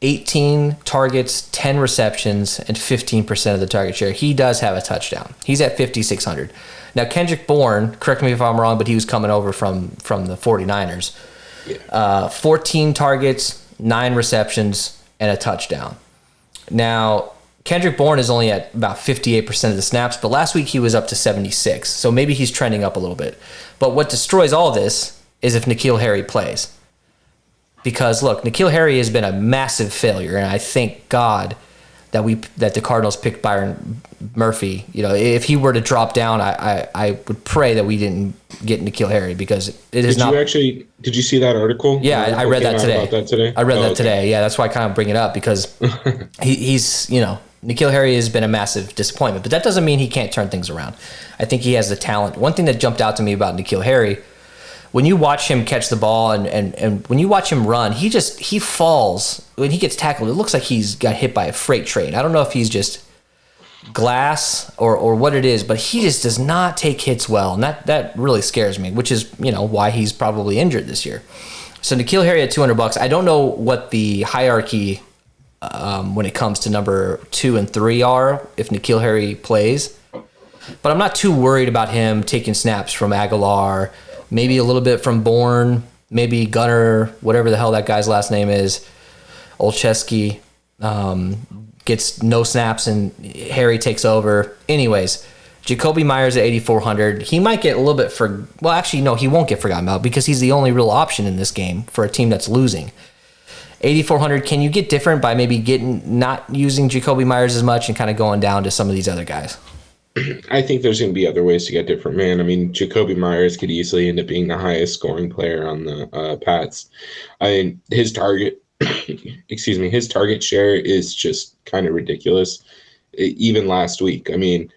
18 targets, 10 receptions, and 15% of the target share. He does have a touchdown. He's at 5,600. Now, Kendrick Bourne, correct me if I'm wrong, but he was coming over from the 49ers. 14 targets, 9 receptions, and a touchdown. Now, Kendrick Bourne is only at about 58% of the snaps, but last week he was up to 76, so maybe he's trending up a little bit. But what destroys all this is if N'Keal Harry plays. Because, look, N'Keal Harry has been a massive failure, and I thank God that the Cardinals picked Byron Murphy. If he were to drop down, I would pray that we didn't get N'Keal Harry because it is not. Did you see that article? Yeah, I read that today. I read that today. Yeah, that's why I kind of bring it up because he's N'Keal Harry has been a massive disappointment, but that doesn't mean he can't turn things around. I think he has the talent. One thing that jumped out to me about N'Keal Harry, when you watch him catch the ball and when you watch him run, he falls. When he gets tackled, it looks like he's got hit by a freight train. I don't know if he's just glass or what it is, but he just does not take hits well, and that really scares me, which is why he's probably injured this year. So N'Keal Harry at $200. I don't know what the hierarchy when it comes to number 2 and 3 are if N'Keal Harry plays, but I'm not too worried about him taking snaps from Aguilar. Maybe a little bit from Bourne, maybe Gunner, whatever the hell that guy's last name is, Olszewski, gets no snaps and Harry takes over. Anyways, Jacoby Myers at 8,400. He might get a little bit he won't get forgotten about because he's the only real option in this game for a team that's losing. 8,400. Can you get different by maybe not using Jacoby Myers as much and kind of going down to some of these other guys? I think there's going to be other ways to get different, man. I mean, Jacoby Myers could easily end up being the highest scoring player on the Pats. I mean, his target share is just kind of ridiculous. Even last week, I mean,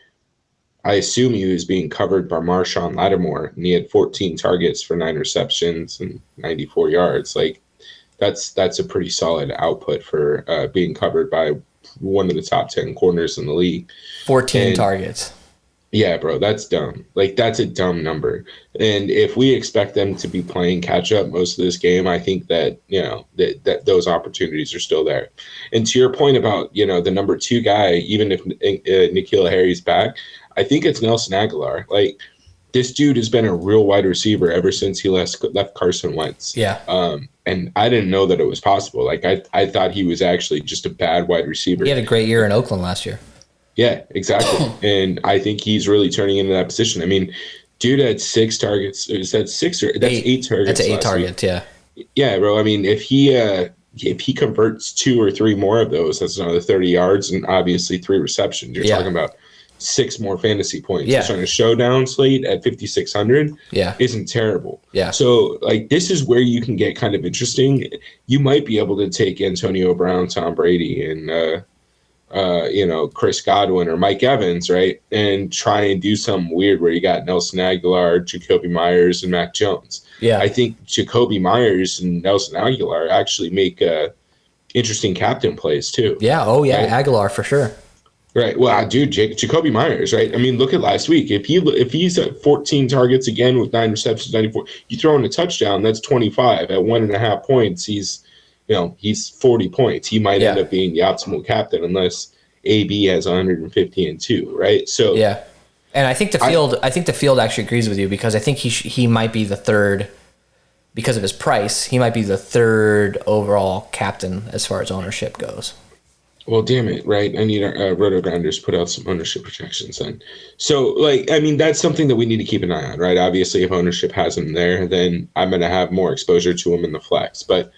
I assume he was being covered by Marshawn Lattimore, and he had 14 targets for 9 receptions and 94 yards. Like, that's a pretty solid output for being covered by one of the top 10 corners in the league. 14 targets. Yeah, bro, that's dumb. Like, that's a dumb number. And if we expect them to be playing catch up most of this game, I think that, that those opportunities are still there. And to your point about, the number 2 guy, even if N'Keal Harry's back, I think it's Nelson Aguilar. Like, this dude has been a real wide receiver ever since he left Carson Wentz. Yeah. And I didn't know that it was possible. Like, I thought he was actually just a bad wide receiver. He had a great year in Oakland last year. Yeah, exactly. And I think he's really turning into that position. I mean, dude had 6 targets. Is that 6 or that's 8 targets? That's 8 targets, yeah. Yeah, bro. I mean, if he converts 2 or 3 more of those, that's another 30 yards and obviously 3 receptions. You're talking about 6 more fantasy points. Yeah. Which on a showdown slate at 5,600 isn't terrible. Yeah. So, like, this is where you can get kind of interesting. You might be able to take Antonio Brown, Tom Brady, and Chris Godwin or Mike Evans, right? And try and do something weird where you got Nelson Aguilar, Jacoby Myers, and Mac Jones. Yeah. I think Jacoby Myers and Nelson Aguilar actually make interesting captain plays too. Yeah. Oh, yeah. Right? Aguilar for sure. Right. Well, dude, Jacoby Myers, right? I mean, look at last week. If he's at 14 targets again with 9 receptions, 94, you throw in a touchdown, that's 25. At 1.5 points, he's 40 points. He might end up being the optimal captain unless AB has 150 and 2, right? So yeah, and I think the field actually agrees with you because I think he might be the third because of his price. He might be the third overall captain as far as ownership goes. Well, damn it, right? I need our Roto Grinders put out some ownership projections then. So, like, I mean, that's something that we need to keep an eye on, right? Obviously, if ownership has him there, then I'm going to have more exposure to him in the flex, but.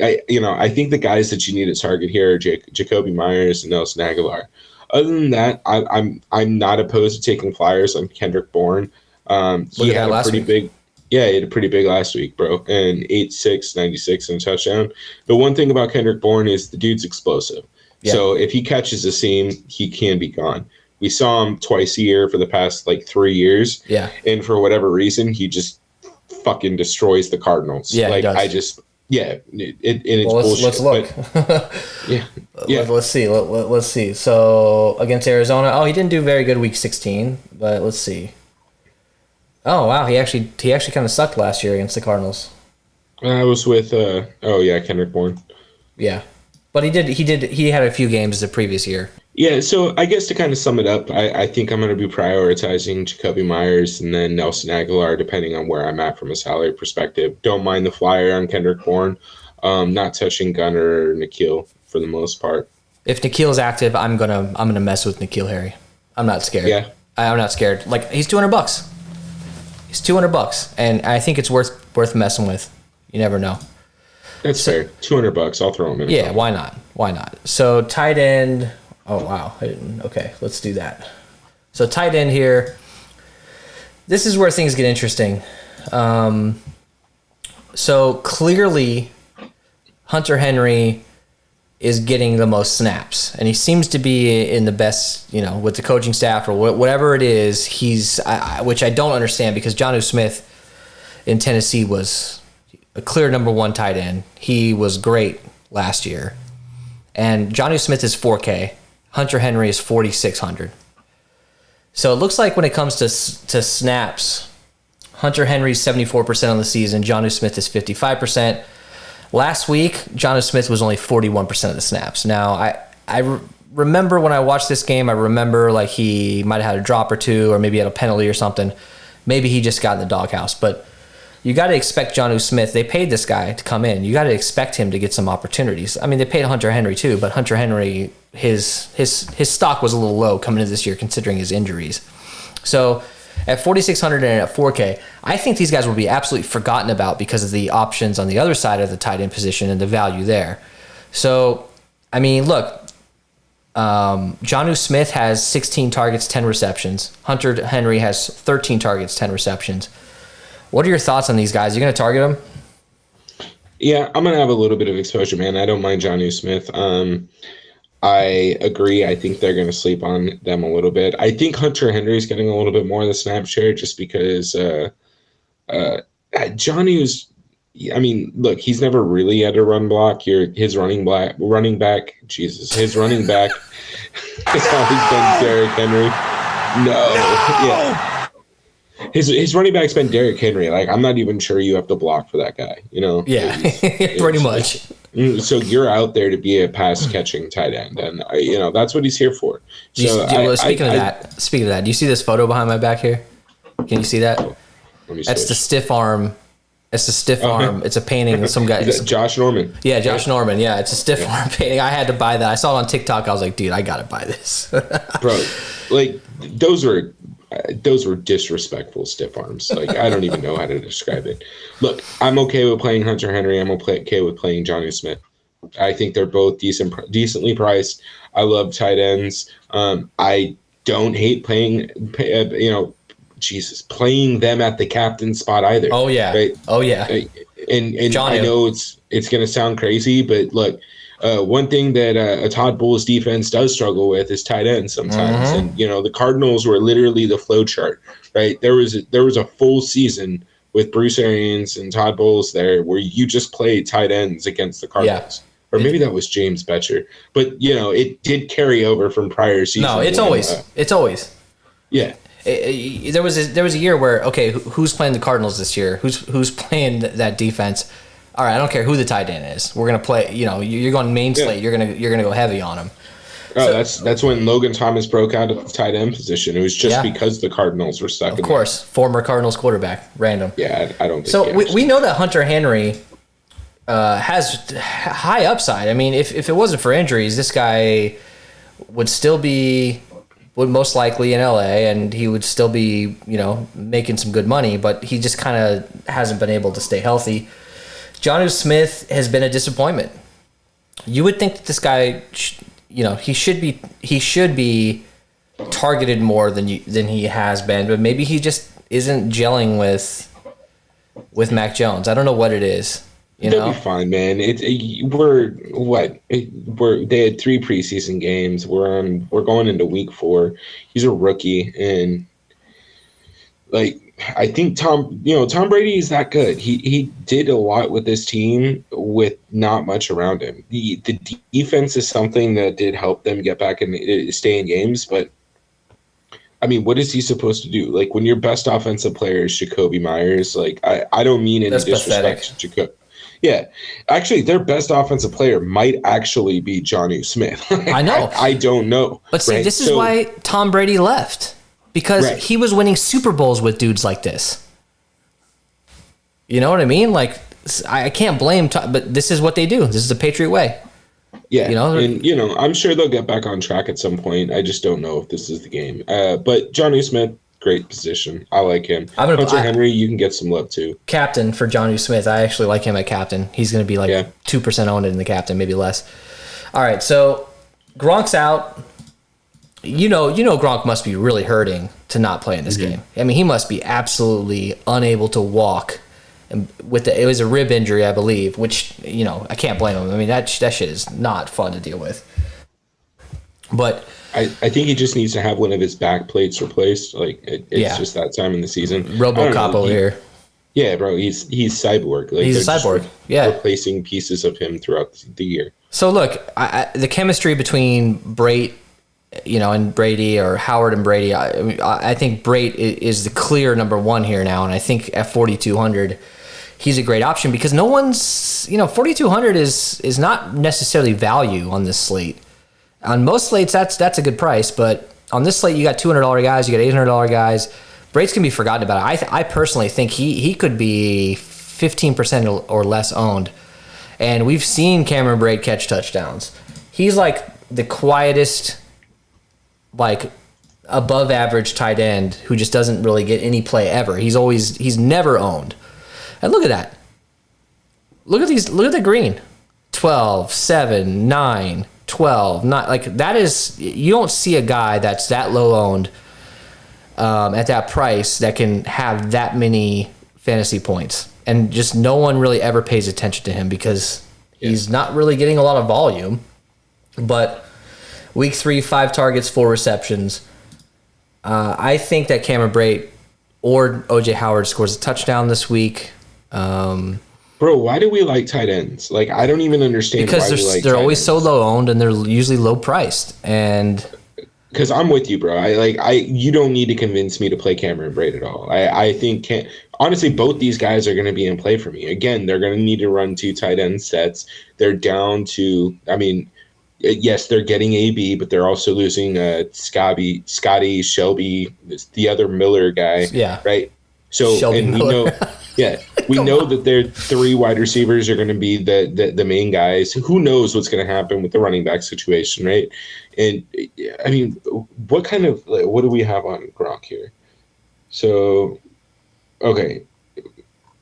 I think the guys that you need to target here are Jacoby Myers and Nelson Aguilar. Other than that, I'm not opposed to taking flyers on Kendrick Bourne. He had a pretty big, he had a pretty big last week, bro, and 8.6, 96 and a touchdown. The one thing about Kendrick Bourne is the dude's explosive. Yeah. So if he catches a seam, he can be gone. We saw him twice a year for the past 3 years. Yeah, and for whatever reason, he just fucking destroys the Cardinals. Yeah, he does. It's bullshit. Let's look. But, let's see. Let's see. So against Arizona, he didn't do very good week 16, but let's see. Oh wow, he actually kind of sucked last year against the Cardinals. I was with Kendrick Bourne. Yeah, but he had a few games the previous year. Yeah, so I guess to kind of sum it up, I think I'm going to be prioritizing Jacoby Myers and then Nelson Aguilar, depending on where I'm at from a salary perspective. Don't mind the flyer on Kendrick Bourne. Not touching Gunner or N'Keal for the most part. If N'Keal's active, I'm gonna mess with N'Keal Harry. I'm not scared. Yeah, I'm not scared. Like, he's $200. He's $200, and I think it's worth messing with. You never know. That's fair. $200. I'll throw him in. Yeah, why not? Why not? So tight end. Oh, wow. Okay, let's do that. So tight end here. This is where things get interesting. So clearly, Hunter Henry is getting the most snaps, and he seems to be in the best, with the coaching staff or whatever it is. Which I don't understand because Jonnu Smith in Tennessee was a clear number 1 tight end. He was great last year. And Jonnu Smith is 4K. Hunter Henry is 4,600. So it looks like when it comes to snaps, Hunter Henry's 74% on the season. Jonnu Smith is 55%. Last week, Jonnu Smith was only 41% of the snaps. Now, I remember when I watched this game, I remember he might have had a drop or two, or maybe had a penalty or something. Maybe he just got in the doghouse. But you got to expect Jonnu Smith. They paid this guy to come in. You got to expect him to get some opportunities. I mean, they paid Hunter Henry too, but Hunter Henry, his stock was a little low coming into this year considering his injuries. So at 4,600 and at 4K, I think these guys will be absolutely forgotten about because of the options on the other side of the tight end position and the value there. So, I mean, look, Jonnu Smith has 16 targets, 10 receptions. Hunter Henry has 13 targets, 10 receptions. What are your thoughts on these guys? Are you going to target them? Yeah, I'm going to have a little bit of exposure, man. I don't mind Jonnu Smith. I agree. I think they're going to sleep on them a little bit. I think Hunter Henry's getting a little bit more of the snap share just because Jonnu's, I mean, look, he's never really had a run block. His running back has always been Derrick Henry. No. Yeah. His running back's been Derrick Henry. Like, I'm not even sure you have to block for that guy, you know? Yeah, pretty much. So you're out there to be a pass catching tight end, and you know that's what he's here for. So speaking of that, do you see this photo behind my back here? Can you see that? That's the stiff arm. It's the stiff arm. It's a painting of some guy. Josh Norman. Yeah, Josh Norman. Yeah, it's a stiff arm painting. I had to buy that. I saw it on TikTok. I was like, dude, I gotta buy this. Bro, like those were disrespectful stiff arms. Like, I don't even know how to describe it. Look, I'm okay with playing Hunter Henry. I'm okay with playing Jonnu Smith. I think they're both decently priced. I love tight ends. I don't hate playing, playing them at the captain spot either. Oh yeah. Right? Oh yeah. And I know it's going to sound crazy, but look, one thing that a Todd Bowles defense does struggle with is tight ends sometimes. And, the Cardinals were literally the flow chart, right? There was a full season with Bruce Arians and Todd Bowles there where you just played tight ends against the Cardinals. Yeah. Or maybe that was James Betcher. But, it did carry over from prior seasons. No, it's always. Yeah. There was a year where, okay, who's playing the Cardinals this year? Who's playing that defense? All right, I don't care who the tight end is. We're gonna play. You're going main slate. You're gonna go heavy on him. Oh, that's when Logan Thomas broke out of the tight end position. It was just because the Cardinals were stuck. Of course, former Cardinals quarterback, random. Yeah, I don't think so. We know that Hunter Henry has high upside. I mean, if it wasn't for injuries, this guy would most likely in LA, and he would still be making some good money. But he just kind of hasn't been able to stay healthy. Jonnu Smith has been a disappointment. You would think that this guy, he should be targeted more than he has been, but maybe he just isn't gelling with Mac Jones. I don't know what it is. They'll be fine, man. They had 3 preseason games. We're going into week 4. He's a rookie, and I think Tom Brady is that good. He did a lot with this team with not much around him. The defense is something that did help them get back and stay in games, but I mean, what is he supposed to do? Like, when your best offensive player is Jacoby Myers, I don't mean any disrespect to Jacoby. Yeah, actually, their best offensive player might actually be Jonnu Smith. I know. I don't know. But see, this is why Tom Brady left. Because he was winning Super Bowls with dudes like this. You know what I mean? Like, I can't blame Tom, but this is what they do. This is the Patriot way. Yeah, I'm sure they'll get back on track at some point. I just don't know if this is the game. But Jonnu Smith, great position. I like him. Hunter Henry, you can get some love too. Captain for Jonnu Smith. I actually like him at captain. He's going to be 2% owned in the captain, maybe less. All right, so Gronk's out. Gronk must be really hurting to not play in this game. I mean, he must be absolutely unable to walk. And it was a rib injury, I believe, which, I can't blame him. I mean, that shit is not fun to deal with. But I think he just needs to have one of his back plates replaced. It's just that time in the season. RoboCop over here. Yeah, bro, he's cyborg. He's a cyborg. Replacing pieces of him throughout the year. So look, the chemistry between Brate, and Brady, or Howard and Brady, I think Brate is the clear number one here now, and I think at 4,200, he's a great option because no one's, 4,200 is not necessarily value on this slate. On most slates, that's a good price, but on this slate, you got $200 guys, you got $800 guys. Brate's can be forgotten about. I personally think he could be 15% or less owned, and we've seen Cameron Brate catch touchdowns. He's like the quietest, above average tight end who just doesn't really get any play ever. He's never owned. And look at that. Look at the green. 12, 7, 9, 12, 9. That is, you don't see a guy that's that low owned at that price that can have that many fantasy points. And just no one really ever pays attention to him because he's not really getting a lot of volume. But week 3, 5 targets, 4 receptions. I think that Cameron Brate or O.J. Howard scores a touchdown this week. Bro, why do we like tight ends? I don't even understand because why we like they're always ends. so low owned and they're usually low priced. And because I'm with you, bro. You don't need to convince me to play Cameron Braid at all. I think honestly, both these guys are going to be in play for me. Again, they're going to need to run 2 tight end sets. They're down to, I mean, yes, they're getting AB, but they're also losing Scotty, Shelby, the other Miller guy. Yeah. Right. So, Shelby and Miller. we know, yeah, we know that their 3 wide receivers are going to be the main guys. Who knows what's going to happen with the running back situation, right? And I mean, what do we have on Gronk here? So, okay.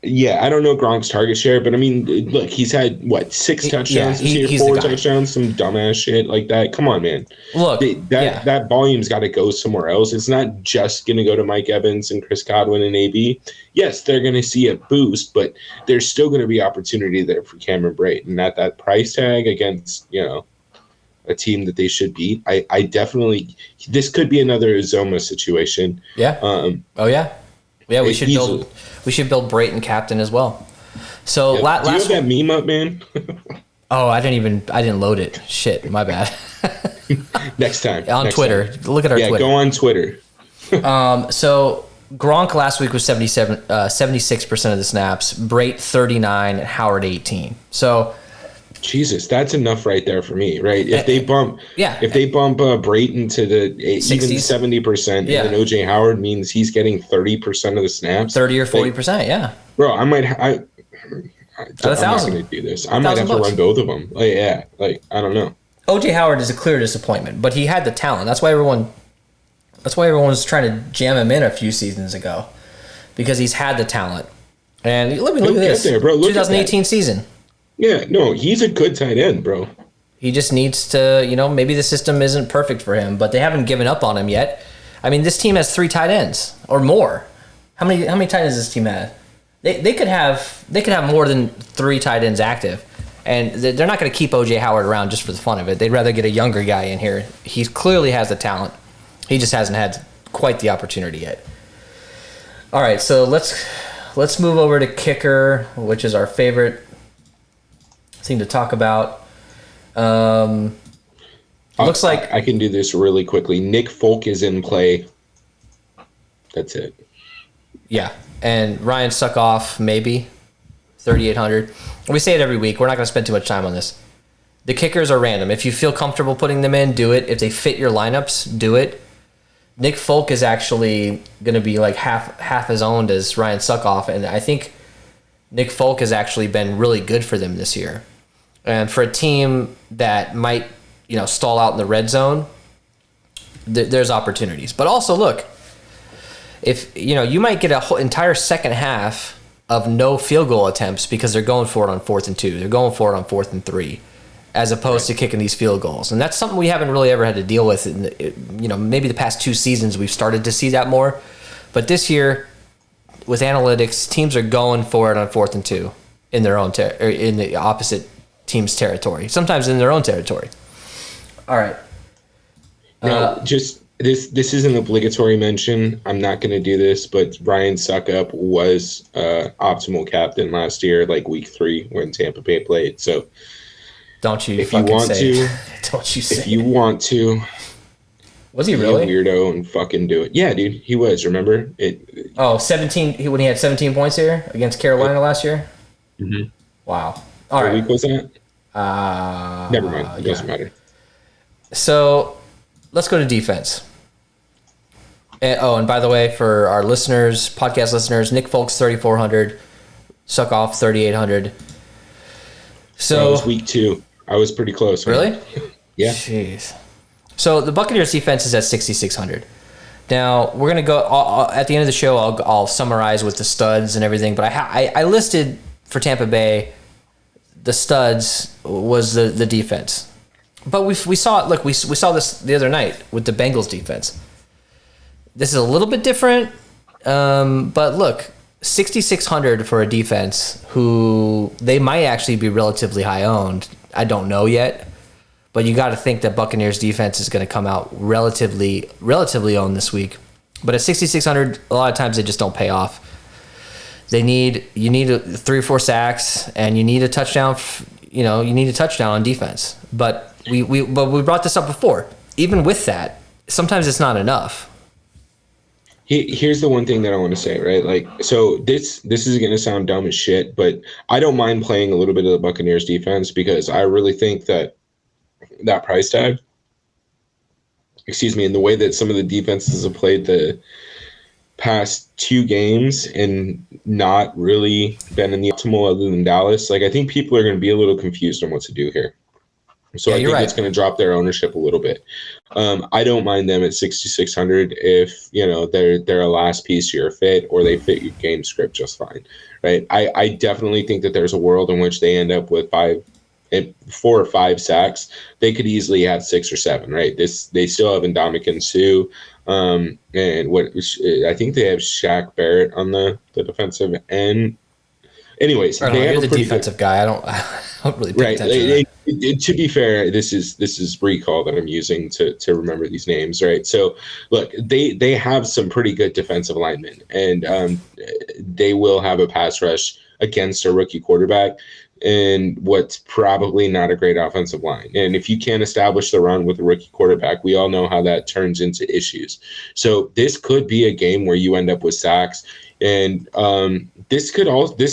Yeah, I don't know Gronk's target share, but I mean, look, he's had, 6 touchdowns this year, 4 touchdowns, some dumbass shit like that. Come on, man. Look, that volume's got to go somewhere else. It's not just going to go to Mike Evans and Chris Godwin and AB. Yes, they're going to see a boost, but there's still going to be opportunity there for Cameron Brate. And at that price tag against, a team that they should beat, I definitely, this could be another Zoma situation. Yeah. Yeah, we should build Brayton captain as well. So do you have that meme up, man? Oh, I didn't load it. Shit, my bad. Next time. On Twitter. Look at our Twitter. Yeah, go on Twitter. So Gronk last week was 76% of the snaps, Brate 39, and Howard 18. So Jesus, that's enough right there for me, right? If they bump Brayton to the even 70%, and then OJ Howard means he's getting 30% of the snaps, 30 or 40%, yeah. Bro, I'm not going to do this. I might have to run both of them. I don't know. OJ Howard is a clear disappointment, but he had the talent. That's why everyone was trying to jam him in a few seasons ago, because he's had the talent. And look at this, there, bro. Look 2018 season. Yeah, no, he's a good tight end, bro. He just needs to, maybe the system isn't perfect for him, but they haven't given up on him yet. I mean, this team has 3 tight ends or more. How many tight ends does this team have? They could have more than 3 tight ends active, and they're not going to keep OJ Howard around just for the fun of it. They'd rather get a younger guy in here. He clearly has the talent. He just hasn't had quite the opportunity yet. All right, so let's move over to kicker, which is our favorite thing to talk about. Looks like I can do this really quickly. Nick Folk is in play. That's it. Yeah, and Ryan Suckoff maybe 3,800. We say it every week. We're not going to spend too much time on this. The kickers are random. If you feel comfortable putting them in, do it. If they fit your lineups, do it. Nick Folk is actually going to be like half as owned as Ryan Suckoff, and I think Nick Folk has actually been really good for them this year. And for a team that might, stall out in the red zone, there's opportunities. But also, look, if you might get a whole entire second half of no field goal attempts because they're going for it on 4th and 2. They're going for it on 4th and 3, as opposed to kicking these field goals. And that's something we haven't really ever had to deal with. Maybe the past 2 seasons we've started to see that more. But this year, with analytics, teams are going for it on 4th and 2 in their own or in the opposite team's territory, sometimes in their own territory. All right. Now, just this isn't an obligatory mention. I'm not going to do this, but Ryan Suckup was optimal captain last year, like week 3 when Tampa Bay played. So don't you? If you want to, don't you say? If you want to, was he really be a weirdo and fucking do it? Yeah, dude, he was. Remember it? 17 when he had 17 points here against Carolina last year. Mm-hmm. Wow. All right. What week was that? Never mind. It doesn't matter. So let's go to defense. And by the way, for our listeners, podcast listeners, Nick Folk's 3,400, Suckoff 3,800. So that was week 2. I was pretty close. Really? Man. Yeah. Jeez. So the Buccaneers defense is at 6,600. Now we're gonna go at the end of the show. I'll summarize with the studs and everything. But I listed for Tampa Bay. The studs was the defense, but we saw it. Look, we saw this the other night with the Bengals defense. This is a little bit different, but look, 6,600 for a defense who they might actually be relatively high owned. I don't know yet, but you got to think that Buccaneers defense is going to come out relatively owned this week. But at 6,600, a lot of times they just don't pay off. You need 3 or 4 sacks, and you need a touchdown. You need a touchdown on defense. But we brought this up before. Even with that, sometimes it's not enough. Here's the one thing that I want to say, right? Like, so this is going to sound dumb as shit, but I don't mind playing a little bit of the Buccaneers defense because I really think that price tag, and the way that some of the defenses have played the past 2 games and not really been in the optimal other than Dallas, like I think people are going to be a little confused on what to do here. So I think it's going to drop their ownership a little bit. I don't mind them at 6,600 if they're a last piece to your fit or they fit your game script just fine, right? I definitely think that there's a world in which they end up with 4 or 5 sacks. They could easily have 6 or 7, right? They still have Ndamukong Suh, and what I think they have Shaq Barrett on the defensive end. Anyways, they have the defensive guy. I don't really pay attention to that. To be fair, this is recall that I'm using to remember these names, right? So, look, they have some pretty good defensive linemen, and they will have a pass rush against a rookie quarterback and what's probably not a great offensive line. And if you can't establish the run with a rookie quarterback, we all know how that turns into issues. So this could be a game where you end up with sacks. And this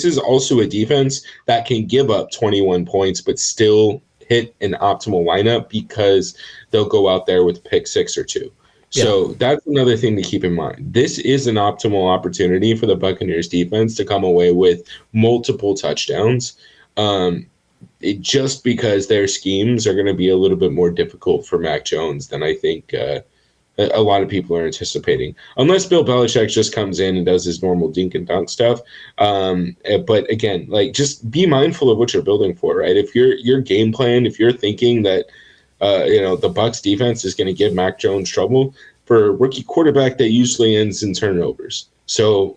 is also a defense that can give up 21 points but still hit an optimal lineup because they'll go out there with pick 6 or 2. So that's another thing to keep in mind. This is an optimal opportunity for the Buccaneers defense to come away with multiple touchdowns, just because their schemes are going to be a little bit more difficult for Mac Jones than I think a lot of people are anticipating, unless Bill Belichick just comes in and does his normal dink and dunk stuff. But again, like, just be mindful of what you're building for, right? If your game plan, if you're thinking that the Bucs defense is going to give Mac Jones trouble, for a rookie quarterback that usually ends in turnovers. So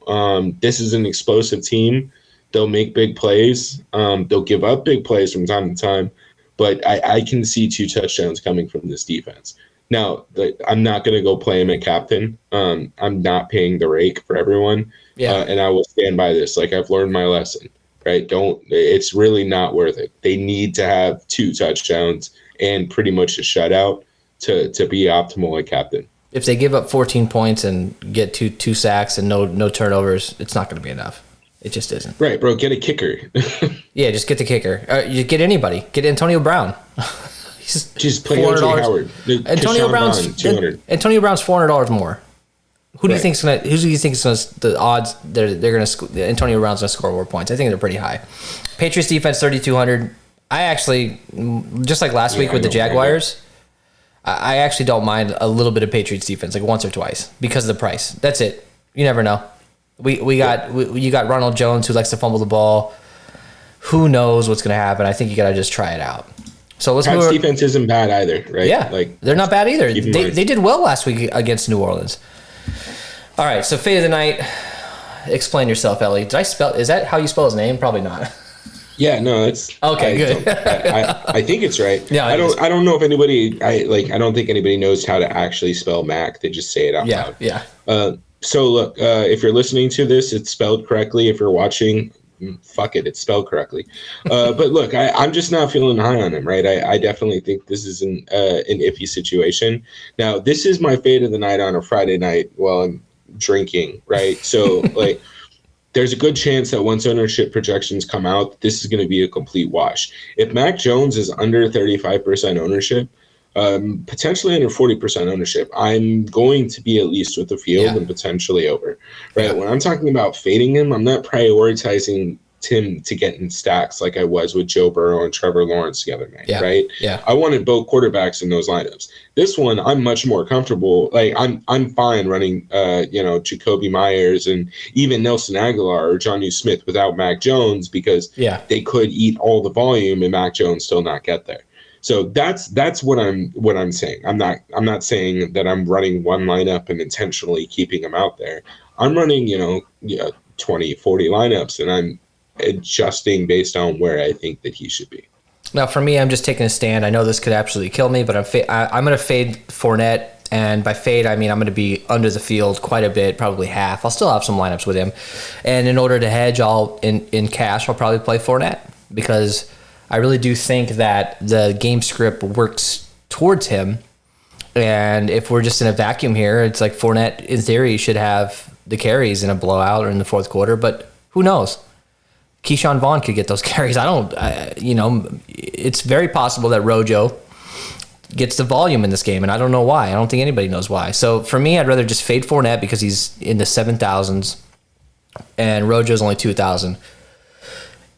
this is an explosive team. They'll make big plays. They'll give up big plays from time to time, but I can see 2 touchdowns coming from this defense. Now, I'm not going to go play him at captain. I'm not paying the rake for everyone. And I will stand by this. Like, I've learned my lesson, right? It's really not worth it. They need to have 2 touchdowns and pretty much a shutout to be optimal at captain. If they give up 14 points and get two sacks and no turnovers, it's not going to be enough. It just isn't. Right, bro. Get a kicker. Yeah, just get the kicker. You get anybody. Get Antonio Brown. Just play O.J. Howard. Antonio Brown's $400 more. Who do you think is going to? Who do you think is going to? The odds they're going to. Antonio Brown's going to score more points. I think they're pretty high. Patriots defense 3,200. I actually, just like last week with the Jaguars, I actually don't mind a little bit of Patriots defense, like once or twice, because of the price. That's it. You never know. You got Ronald Jones who likes to fumble the ball. Who knows what's going to happen? I think you got to just try it out. So let's move. Defense isn't bad either, right? Yeah, like they're not bad either. They did well last week against New Orleans. All right, so fade of the night. Explain yourself, Ellie. Did I spell? Is that how you spell his name? Probably not. Yeah, no, it's okay. Good. I think it's right. Yeah, I don't know if anybody. I don't think anybody knows how to actually spell Mac. They just say it out loud. Yeah. So look, if you're listening to this, it's spelled correctly. If you're watching, fuck it, it's spelled correctly. But look, I'm just not feeling high on him, right? I definitely think this is an iffy situation. Now, this is my fade of the night on a Friday night while I'm drinking, right? So like, there's a good chance that once ownership projections come out, this is going to be a complete wash. If Mac Jones is under 35% ownership, potentially under 40% ownership, I'm going to be at least with the field and potentially over. Right? Yeah. When I'm talking about fading him, I'm not prioritizing Tim to get in stacks like I was with Joe Burrow and Trevor Lawrence the other night. Right? Yeah. I wanted both quarterbacks in those lineups. This one, I'm much more comfortable. Like I'm fine running, Jacoby Myers and even Nelson Aguilar or Jonnu Smith without Mac Jones because they could eat all the volume and Mac Jones still not get there. So that's what I'm saying. I'm not saying that I'm running one lineup and intentionally keeping him out there. I'm running 20, 40 lineups and I'm adjusting based on where I think that he should be. Now for me, I'm just taking a stand. I know this could absolutely kill me, but I'm going to fade Fournette, and by fade I mean I'm going to be under the field quite a bit, probably half. I'll still have some lineups with him, and in order to hedge, in cash I'll probably play Fournette because I really do think that the game script works towards him, And if we're just in a vacuum here, it's like Fournette, in theory, should have the carries in a blowout or in the fourth quarter, but who knows? Keyshawn Vaughn could get those carries. It's very possible that Rojo gets the volume in this game, and I don't know why. I don't think anybody knows why. So for me, I'd rather just fade Fournette because he's in the 7,000s, and Rojo's only 2,000.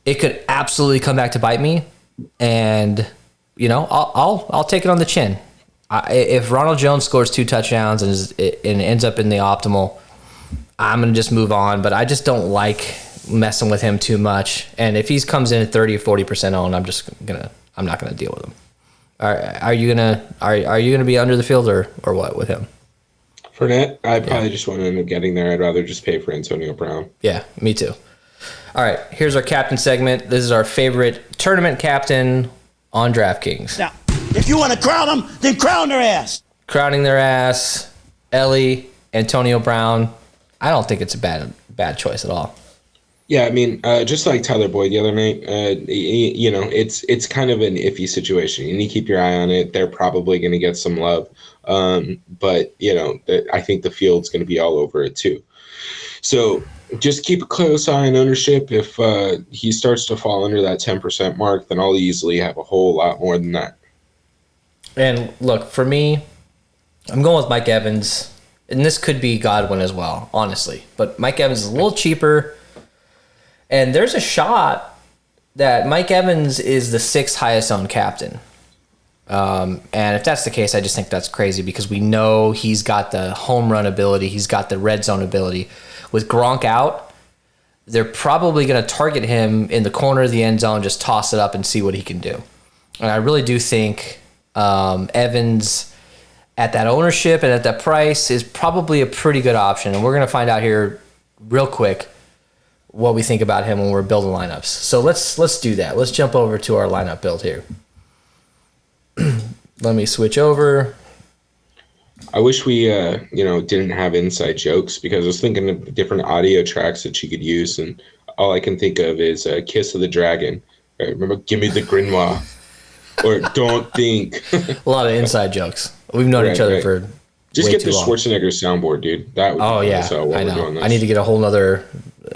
It could absolutely come back to bite me, and I'll take it on the chin. If Ronald Jones scores 2 touchdowns and ends up in the optimal, I'm gonna just move on. But I just don't like messing with him too much. And if he comes in at 30 or 40% owned, I'm not gonna deal with him. Are you gonna be under the field or what with him? Fournette, I probably just want to end up getting there. I'd rather just pay for Antonio Brown. Yeah, me too. All right, here's our captain segment. This is our favorite tournament captain on DraftKings. Now, if you want to crown them, then crown their ass. Crowning their ass, Ellie, Antonio Brown. I don't think it's a bad choice at all. Yeah, I mean, just like Tyler Boyd the other night, it's kind of an iffy situation. You need to keep your eye on it. They're probably going to get some love. But I think the field's going to be all over it too. So just keep a close eye on ownership. If he starts to fall under that 10% mark, then I'll easily have a whole lot more than that. And look, for me, I'm going with Mike Evans. And this could be Godwin as well, honestly. But Mike Evans is a little cheaper. And there's a shot that Mike Evans is the 6th highest owned captain. And if that's the case, I just think that's crazy because we know he's got the home run ability. He's got the red zone ability. With Gronk out, they're probably going to target him in the corner of the end zone, just toss it up and see what he can do. And I really do think Evans at that ownership and at that price is probably a pretty good option. And we're going to find out here real quick what we think about him when we're building lineups. So let's do that. Let's jump over to our lineup build here. Let me switch over. I wish we didn't have inside jokes because I was thinking of different audio tracks that you could use, and all I can think of is Kiss of the Dragon. Right, remember, give me the Grimoire. Or don't think. A lot of inside jokes. We've known each other for just way get too the long. Schwarzenegger soundboard, dude. That would be fun. So I know. I need to get a whole nother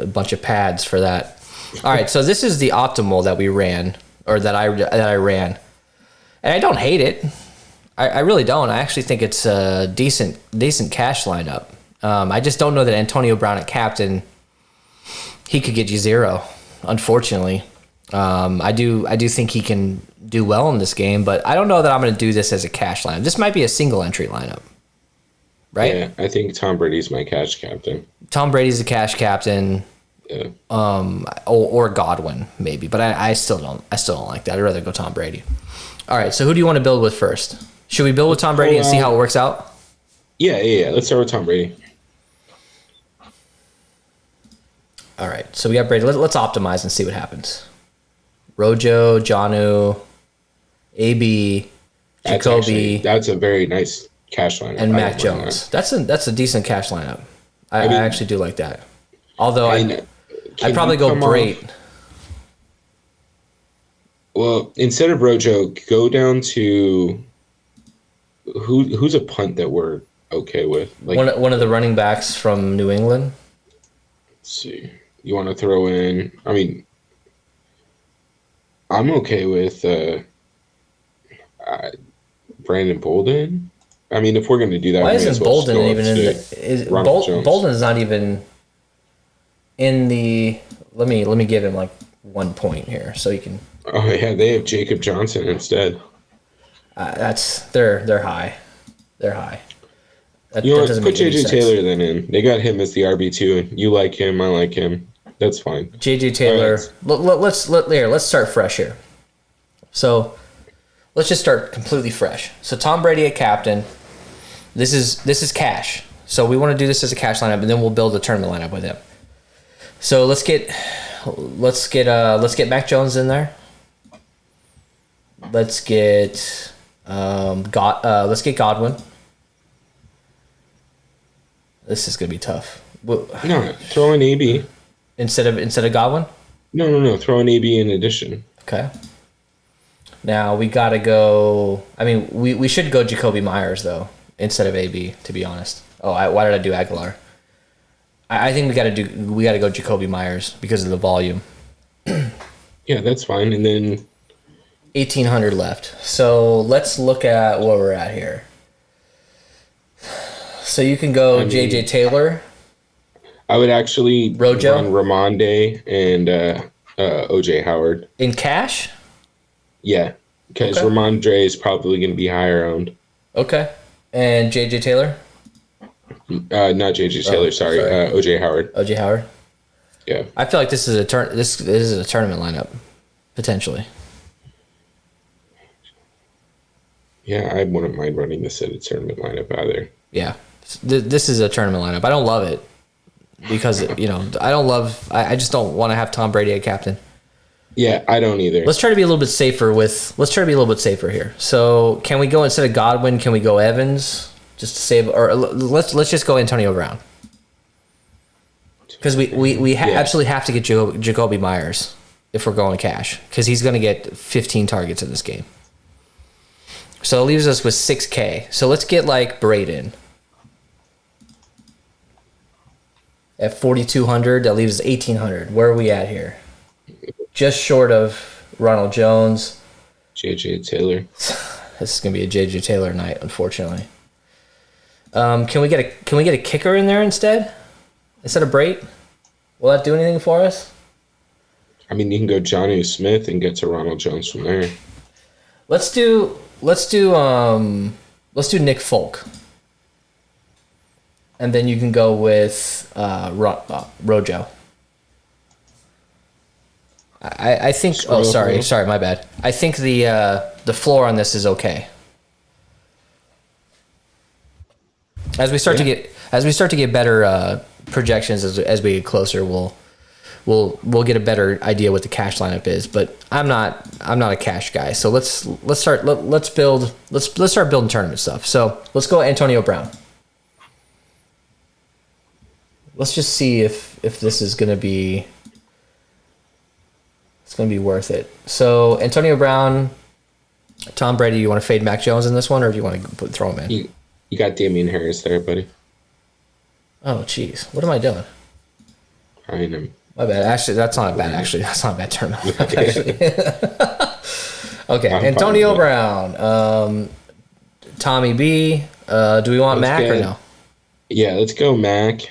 bunch of pads for that. All right, so this is the optimal that we ran, or that I ran, and I don't hate it. I really don't. I actually think it's a decent cash lineup. I just don't know that Antonio Brown at captain, he could get you 0, unfortunately. I do think he can do well in this game, but I don't know that I'm going to do this as a cash lineup. This might be a single entry lineup, right? Yeah, I think Tom Brady's my cash captain. Tom Brady's a cash captain, Yeah. or Godwin maybe, but I still don't like that. I'd rather go Tom Brady. All right, so who do you want to build with first? Should we build with Tom Brady and see how it works out? Yeah. Let's start with Tom Brady. All right, so we got Brady. Let's optimize and see what happens. Rojo, Jonnu, AB, Jacoby, That's a very nice cash lineup. and Mac Jones. That's a decent cash lineup. I actually do like that. Although I'd probably go Brait. Well, instead of Rojo, go down to who's a punt that we're okay with. Like One of the running backs from New England. Let's see. You want to throw in? I mean, I'm okay with Brandon Bolden. I mean, if we're going to do that, Why isn't Bolden even in the? Bolden's not even in the. Let me give him like 1 point here, so you can. Oh yeah, they have Jacob Johnson instead. They're high. They're high. That doesn't put make any JJ sense. Taylor then in. They got him as the RB2, and you like him, I like him. That's fine. JJ Taylor. Right. Let's start fresh here. So let's just start completely fresh. So Tom Brady at captain. This is cash. So we want to do this as a cash lineup, and then we'll build a tournament lineup with him. So let's get Mac Jones in there. Let's get Godwin. This is gonna be tough. No, throw in AB Instead of Godwin. No. Throw in AB in addition. Okay. Now we got to go. I mean, we should go Jacoby Myers though instead of AB. To be honest. Oh, why did I do Aguilar? I think we got to go Jacoby Myers because of the volume. Yeah, that's fine. And then 1,800 left. So let's look at where we're at here. So you can go JJ Taylor. I would actually Rojo? run Ramonde and OJ Howard. In cash? Yeah, because Okay. Ramondre is probably going to be higher owned. Okay. And JJ Taylor? Not JJ Taylor, sorry. OJ Howard. OJ Howard? Yeah. I feel like this is a tournament lineup, potentially. Yeah, I wouldn't mind running this at a tournament lineup either. Yeah. This is a tournament lineup. I don't love it because, I just don't want to have Tom Brady at captain. Yeah, I don't either. Let's try to be a little bit safer here. So can we go instead of Godwin, can we go Evans just to save, or let's just go Antonio Brown? Because we absolutely have to get Jacoby Myers if we're going cash because he's going to get 15 targets in this game. So it leaves us with 6K. So let's get like Braden at 4,200. That leaves us 1,800. Where are we at here? Just short of Ronald Jones. JJ Taylor. This is gonna be a JJ Taylor night, unfortunately. Can we get a kicker in there instead of Brait? Will that do anything for us? I mean, you can go Jonnu Smith and get to Ronald Jones from there. Let's do Nick Folk, and then you can go with Rojo. I think. Oh, sorry, my bad. I think the floor on this is okay. As we start to get better projections as we get closer, we'll get a better idea what the cash lineup is. But I'm not a cash guy, so let's start building tournament stuff. So let's go Antonio Brown. Let's just see if this is gonna be. It's going to be worth it. So, Antonio Brown, Tom Brady, you want to fade Mac Jones in this one, or do you want to throw him in? You got Damian Harris there, buddy. Oh, jeez. What am I doing? I know. My bad. Actually, that's not a bad tournament. Okay, Antonio Brown. Tommy B. Do we want Mac or no? Yeah, let's go Mac.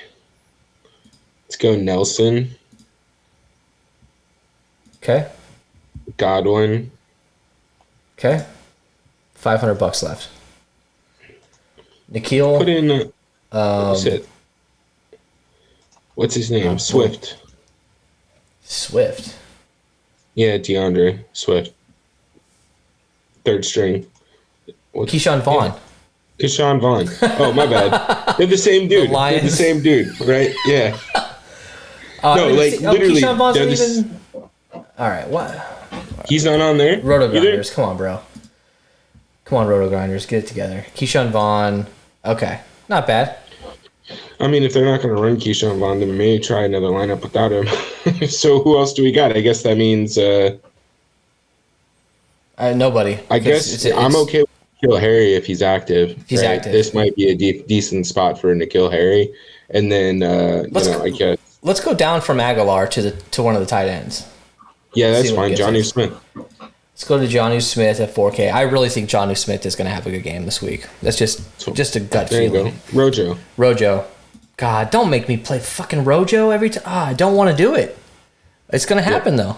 Let's go Nelson. Okay. Godwin. Okay. $500 left. Nikhil. Put in. What's his name? Swift. Swift. Yeah, DeAndre Swift. Third string. Keyshawn Vaughn. Yeah. Keyshawn Vaughn. Oh, my bad. They're the same dude. They're the same dude, right? Yeah. Literally. Keyshawn Vaughn's not even. All right, what? He's not on there? Roto Grinders, come on, bro. Come on, Roto Grinders, get it together. Keyshawn Vaughn, okay, not bad. I mean, if they're not going to run Keyshawn Vaughn, then maybe try another lineup without him. So who else do we got? I guess that means... nobody. I guess I'm okay with N'Keal Harry if he's active. He's active. This might be a decent spot for N'Keal Harry. And then, I guess... Let's go down from Aguilar to one of the tight ends. Yeah, that's fine. Jonnu Smith. Let's go to Jonnu Smith at 4K. I really think Jonnu Smith is going to have a good game this week. That's just a gut feeling. There you go. Rojo. God, don't make me play fucking Rojo every time. I don't want to do it. It's going to happen, though.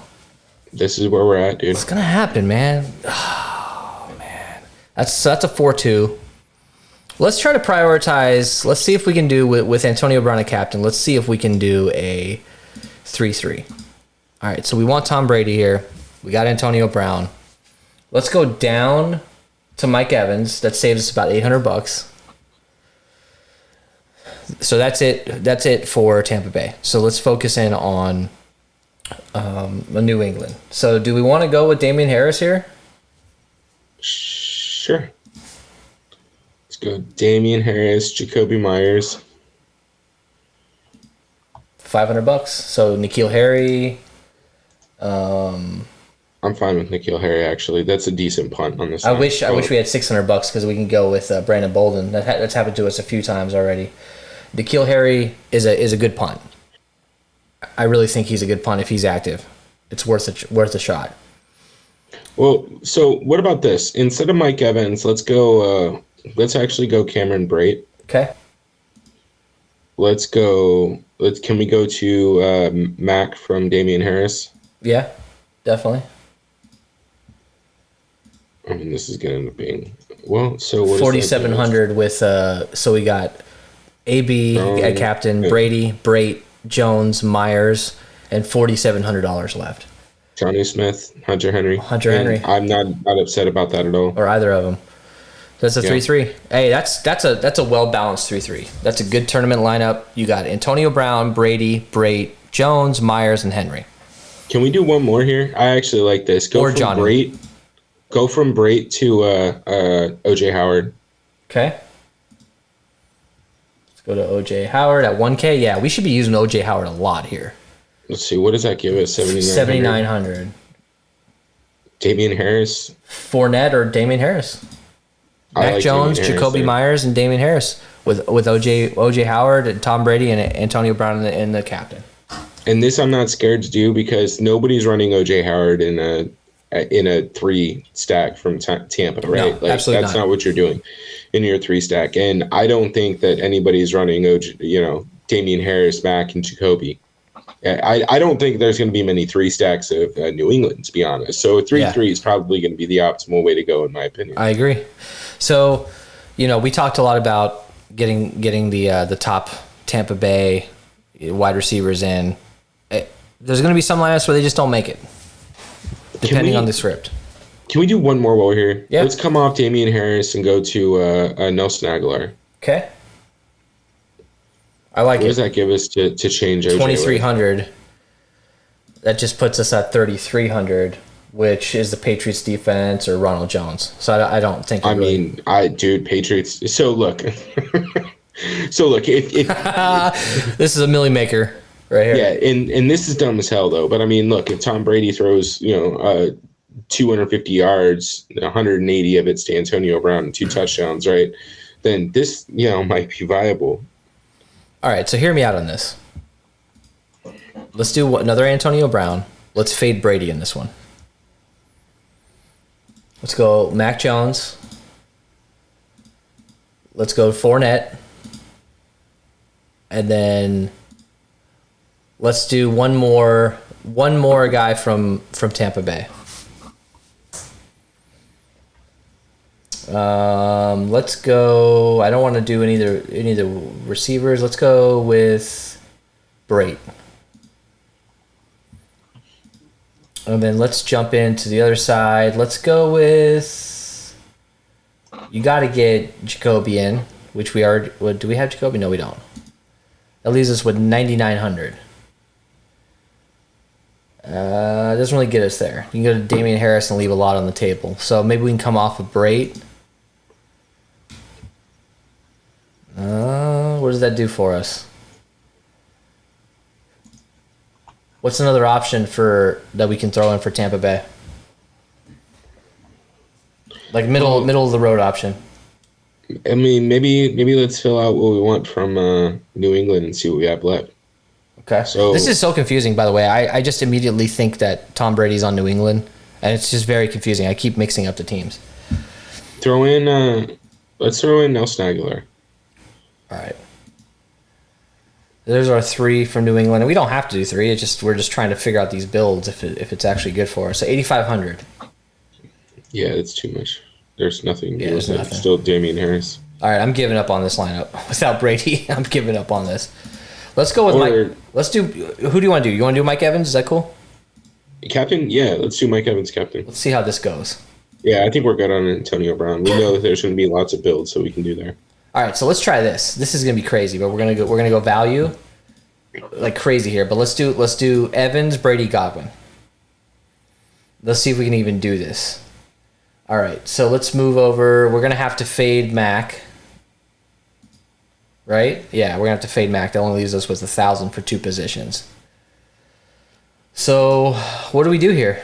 This is where we're at, dude. It's going to happen, man. Oh, man. That's a 4-2. Let's try to prioritize. Let's see if we can do with Antonio Brown a captain. Let's see if we can do a 3-3. All right, so we want Tom Brady here. We got Antonio Brown. Let's go down to Mike Evans. That saves us about $800. So that's it. That's it for Tampa Bay. So let's focus in on New England. So do we want to go with Damian Harris here? Sure. Let's go Damian Harris, Jacoby Myers. $500. So N'Keal Harry. I'm fine with N'Keal Harry. Actually, that's a decent punt on this. I wish we had $600 because we can go with Brandon Bolden. That's happened to us a few times already. N'Keal Harry is a good punt. I really think he's a good punt if he's active. It's worth a shot. Well, so what about this? Instead of Mike Evans, let's go. Let's actually go Cameron Brate. Okay. Can we go to Mac from Damian Harris? Yeah, definitely. I mean, this is going to end up being so what 4,700 with so we got AB at captain, Brady, Brate, Jones, Myers, and $4,700 left. Johnny Smith, Hunter Henry. I'm not upset about that at all. Or either of them. That's a 3-3. Hey, that's a well balanced 3-3. That's a good tournament lineup. You got Antonio Brown, Brady, Brate, Jones, Myers, and Henry. Can we do one more here? I actually like this. Go from Brate to OJ Howard. Okay. Let's go to OJ Howard at 1K. Yeah, we should be using OJ Howard a lot here. Let's see. What does that give us? 7,900. Damian Harris. Fournette or Damian Harris. Mac Jones, Jacoby Myers, and Damian Harris with OJ Howard and Tom Brady and Antonio Brown in the captain. And this I'm not scared to do because nobody's running OJ Howard in a 3 stack from Tampa, right? No, absolutely that's not what you're doing in your 3 stack. And I don't think that anybody's running Damian Harris, Mac, and Jacoby. I don't think there's going to be many 3 stacks of New England, to be honest. So a 3-3 is probably going to be the optimal way to go, in my opinion. I agree. So, we talked a lot about getting the top Tampa Bay wide receivers in. There's going to be some lineups where they just don't make it, depending on the script. Can we do one more while we're here? Yeah. Let's come off Damian Harris and go to Nelson Aguilar. Okay. I like it. What does that give us to change OJ? 2,300. That just puts us at 3,300, which is the Patriots defense or Ronald Jones. So I don't think. Patriots. So look, if this is a milli maker right here. Yeah, and this is dumb as hell though. But I mean, look, if Tom Brady throws 250 yards, 180 of it's to Antonio Brown and 2 touchdowns, right? Then this might be viable. All right, so hear me out on this. Let's do another Antonio Brown. Let's fade Brady in this one. Let's go Mac Jones. Let's go Fournette. And then let's do one more guy from Tampa Bay. Let's go. I don't want to do any of the receivers. Let's go with Brate. And then let's jump into the other side. Let's go with. You got to get Jacoby in, which we are. Do we have Jacoby? No, we don't. That leaves us with 9,900. Doesn't really get us there. You can go to Damian Harris and leave a lot on the table. So maybe we can come off of Brate. What does that do for us? What's another option that we can throw in for Tampa Bay? Like middle of the road option. I mean, maybe let's fill out what we want from New England and see what we have left. Okay. So this is so confusing, by the way. I just immediately think that Tom Brady's on New England, and it's just very confusing. I keep mixing up the teams. Let's throw in Nelson Aguilar. All right. There's our 3 from New England, and we don't have to do 3. We're just trying to figure out these builds if it's actually good for us. So 8,500. Yeah, it's too much. There's nothing. Yeah, there's nothing. Still Damian Harris. All right, I'm giving up on this lineup without Brady. I'm giving up on this. Let's go with Mike. Let's do. Who do you want to do? You want to do Mike Evans? Is that cool? Captain? Yeah, let's do Mike Evans captain. Let's see how this goes. Yeah, I think we're good on Antonio Brown. We know that there's going to be lots of builds, so we can do there. All right, so let's try this. This is going to be crazy, but we're gonna go value like crazy here. But let's do Evans, Brady, Godwin. Let's see if we can even do this. All right, so let's move over. We're gonna have to fade Mac. Right? Yeah, we're gonna have to fade Mac. That only leaves us with 1,000 for 2 positions. So what do we do here?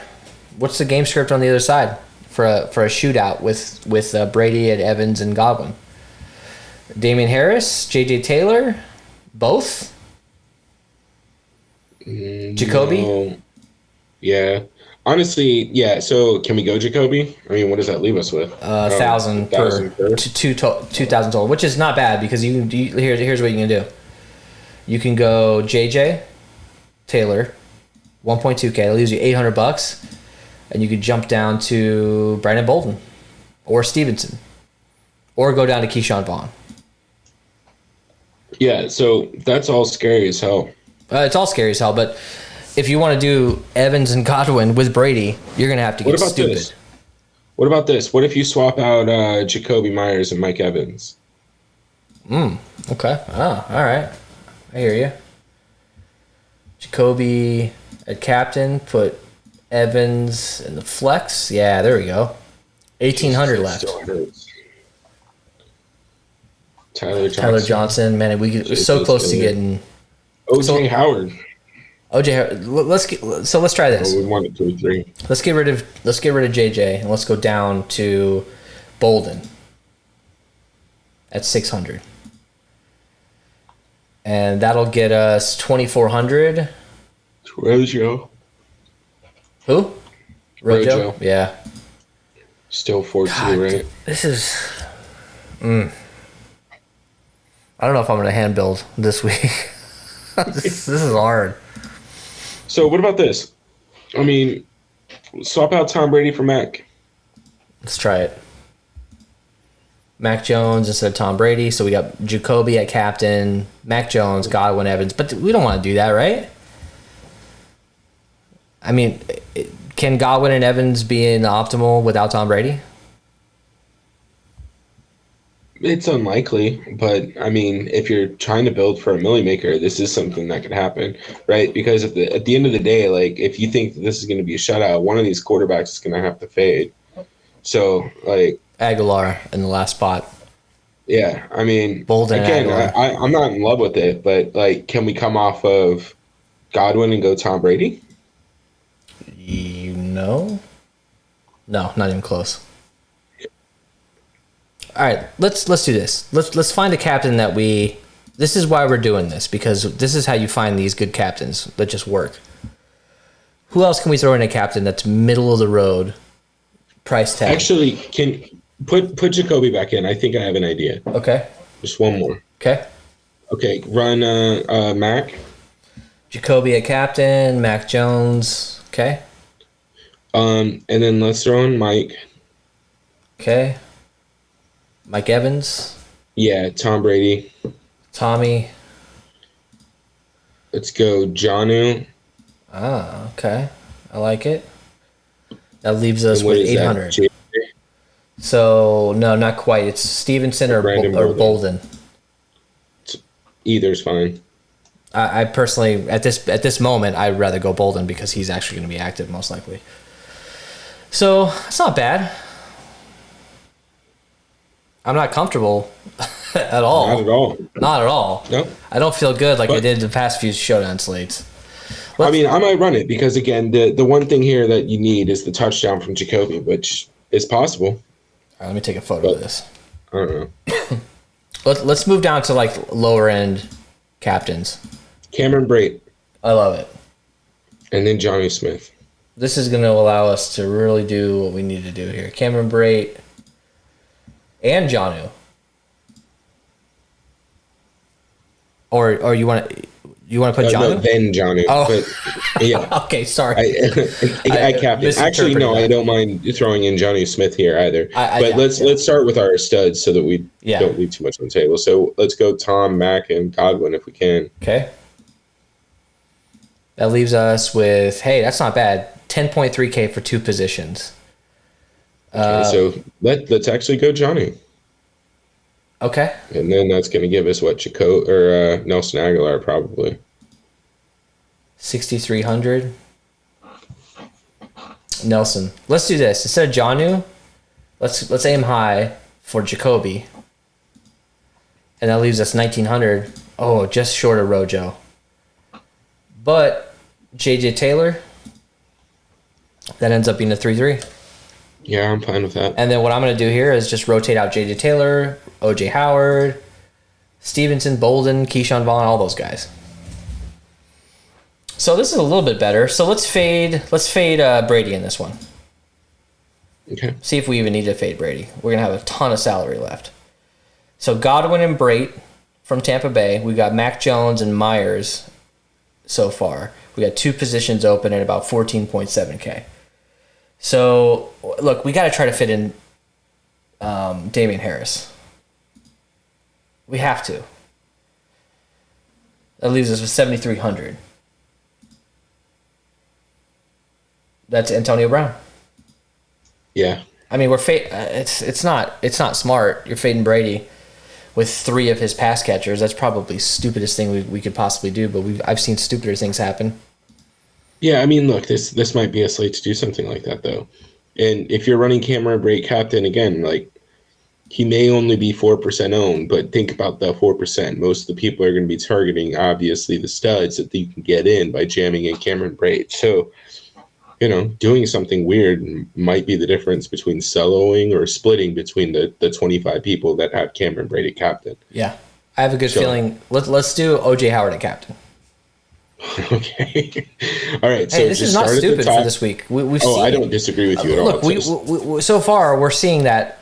what's the game script on the other side for a shootout with Brady and Evans and Godwin? Damian Harris, J.J. Taylor, both? Jacoby? No. Yeah. Honestly, yeah. So can we go Jacoby? I mean, what does that leave us with? 1,000 per 2,000 total, which is not bad because here's what you can do. You can go JJ Taylor, 1.2K. It'll leaves you $800, and you could jump down to Brandon Bolden or Stevenson, or go down to Keyshawn Vaughn. Yeah. So that's all scary as hell. It's all scary as hell, but if you want to do Evans and Godwin with Brady, you're going to have to get stupid. This? What about this? What if you swap out Jacoby Myers and Mike Evans? Okay. Oh, all right. I hear you. Jacoby at captain, put Evans in the flex. Yeah, there we go. 1,800 left. Tyler Johnson. Man, we're so close to getting O.J. Howard. Let's try this. We won it 2-3. Let's get rid of JJ and let's go down to Bolden at 600, and that'll get us 2,400. Rojo. Who? Rojo. Yeah. Still 4-2, right? This is. I don't know if I'm gonna hand build this week. This is hard. So what about this? I mean, swap out Tom Brady for Mac. Let's try it. Mac Jones instead of Tom Brady. So we got Jacoby at captain, Mac Jones, Godwin, Evans. But we don't want to do that, right? I mean, can Godwin and Evans be in the optimal without Tom Brady? It's unlikely, but I mean, if you're trying to build for a milli maker, this is something that could happen, right? Because at the end of the day, like if you think that this is going to be a shutout, one of these quarterbacks is going to have to fade. So, like Aguilar in the last spot. Yeah, I mean, Bolden again, I'm not in love with it, but like, can we come off of Godwin and go Tom Brady? No, not even close. All right, let's do this. Let's find a captain that we. This is why we're doing this, because this is how you find these good captains that just work. Who else can we throw in a captain that's middle of the road, price tag? Actually, can put Jacoby back in. I think I have an idea. Okay. Just one more. Okay. Okay, run Mac. Jacoby at captain, Mac Jones. Okay. And then let's throw in Mike. Okay. Mike Evans. Yeah, Tom Brady. Tommy. Let's go Jonnu. Ah, okay. I like it. That leaves us with 800. So, no, not quite. It's Stevenson or Bolden. Either's fine. I personally, at this moment, I'd rather go Bolden because he's actually going to be active most likely. So, it's not bad. I'm not comfortable at all. Not at all. Not at all. No. I don't feel good like I did the past few showdown slates. I mean, I might run it because, again, the one thing here that you need is the touchdown from Jacoby, which is possible. All right, let me take a photo of this. I don't know. Let's move down to like lower end captains. Cameron Brate. I love it. And then Johnny Smith. This is going to allow us to really do what we need to do here. Cameron Brate and Jonnu. Or you want to put Jonnu? No, then Jonnu. Oh. But, yeah. Okay, sorry. I captain. Actually, no, I don't mind throwing in Johnny Smith here either. Let's start with our studs so that we don't leave too much on the table. So let's go Tom, Mac, and Godwin if we can. Okay. That leaves us with, hey, that's not bad. 10.3K for two positions. Okay, so let's actually go Johnny. Okay. And then that's going to give us Nelson Aguilar probably. 6,300. Nelson. Let's do this. Instead of Jonnu, let's aim high for Jacoby. And that leaves us 1,900. Oh, just short of Rojo. But J.J. Taylor. That ends up being a 3-3. Yeah, I'm fine with that. And then what I'm going to do here is just rotate out J.J. Taylor, O.J. Howard, Stevenson, Bolden, Keyshawn Vaughn, all those guys. So this is a little bit better. So let's fade Brady in this one. Okay. See if we even need to fade Brady. We're going to have a ton of salary left. So Godwin and Brait from Tampa Bay. We got Mac Jones and Myers so far. We got 2 positions open at about 14.7K. So, look, we got to try to fit in Damian Harris. We have to. That leaves us with 7,300. That's Antonio Brown. Yeah. I mean, it's not smart. You're fading Brady with 3 of his pass catchers. That's probably the stupidest thing we could possibly do, but I've seen stupider things happen. Yeah, I mean, look, this might be a slate to do something like that, though. And if you're running Cameron Brate captain, again, like, he may only be 4% owned, but think about the 4%. Most of the people are going to be targeting, obviously, the studs that you can get in by jamming in Cameron Brate. So, you know, doing something weird might be the difference between soloing or splitting between the 25 people that have Cameron Brate at captain. Yeah. I have a good feeling. Let's do O.J. Howard at captain. Okay. All right. So hey, this is not stupid for this week. We've seen I don't disagree with you at all. Look, we so far we're seeing that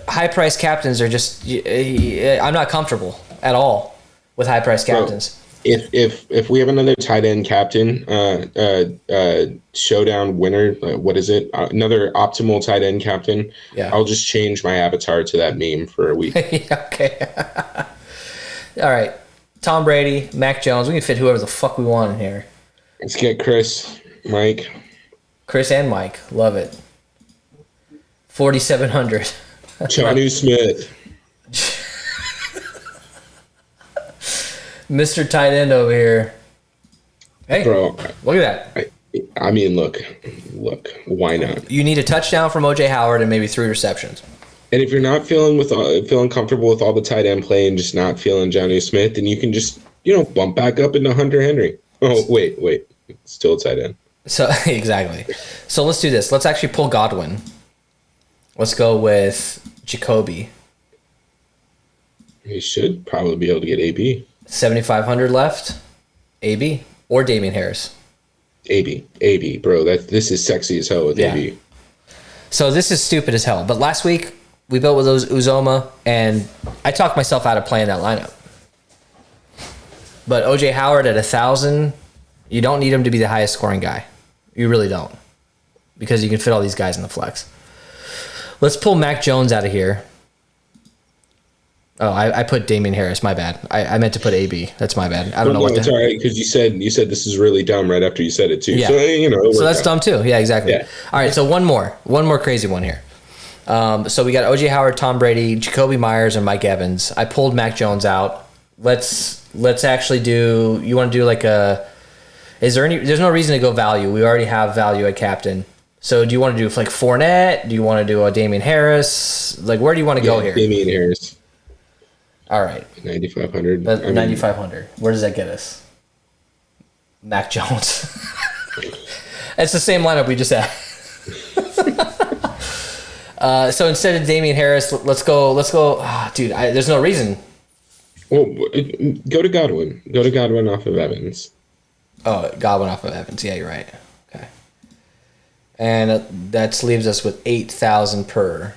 high-priced captains are just. I'm not comfortable at all with high-priced captains. If we have another tight end captain, showdown winner, what is it? Another optimal tight end captain. Yeah. I'll just change my avatar to that meme for a week. Yeah, okay. All right. Tom Brady, Mac Jones. We can fit whoever the fuck we want in here. Let's get Chris, Mike. Chris and Mike. Love it. 4,700. Jonnu Smith. Mr. Tight End over here. Hey, bro, look at that. I mean, look, why not? You need a touchdown from O.J. Howard and maybe 3 receptions. And if you're not feeling comfortable with all the tight end play and just not feeling Jonnu Smith, then you can just, bump back up into Hunter Henry. Oh, wait. Still a tight end. So, exactly. So let's do this. Let's actually pull Godwin. Let's go with Jacoby. He should probably be able to get AB. 7,500 left. AB or Damian Harris. AB, bro. This is sexy as hell with AB. So this is stupid as hell. But last week we built with those Uzoma, and I talked myself out of playing that lineup. But O.J. Howard at 1,000, you don't need him to be the highest scoring guy. You really don't, because you can fit all these guys in the flex. Let's pull Mac Jones out of here. Oh, I put Damian Harris. My bad. I meant to put AB. That's my bad. I don't know what. It's all right, because you said this is really dumb right after you said it too. Yeah. So that's dumb too. Yeah, exactly. Yeah. All right. So one more crazy one here. So we got O.J. Howard, Tom Brady, Jacoby Myers, and Mike Evans. I pulled Mac Jones out. Let's actually do. You want to do like a? Is there any? There's no reason to go value. We already have value at captain. So do you want to do like Fournette? Do you want to do a Damian Harris? Like, where do you want to go here? Damian Harris. All right. 9,500. 9,500. Where does that get us? Mac Jones. It's the same lineup we just had. So instead of Damian Harris, let's go. Dude, there's no reason. Well, go to Godwin. Go to Godwin off of Evans. Oh, Godwin off of Evans. Yeah, you're right. Okay. And that leaves us with 8,000 per.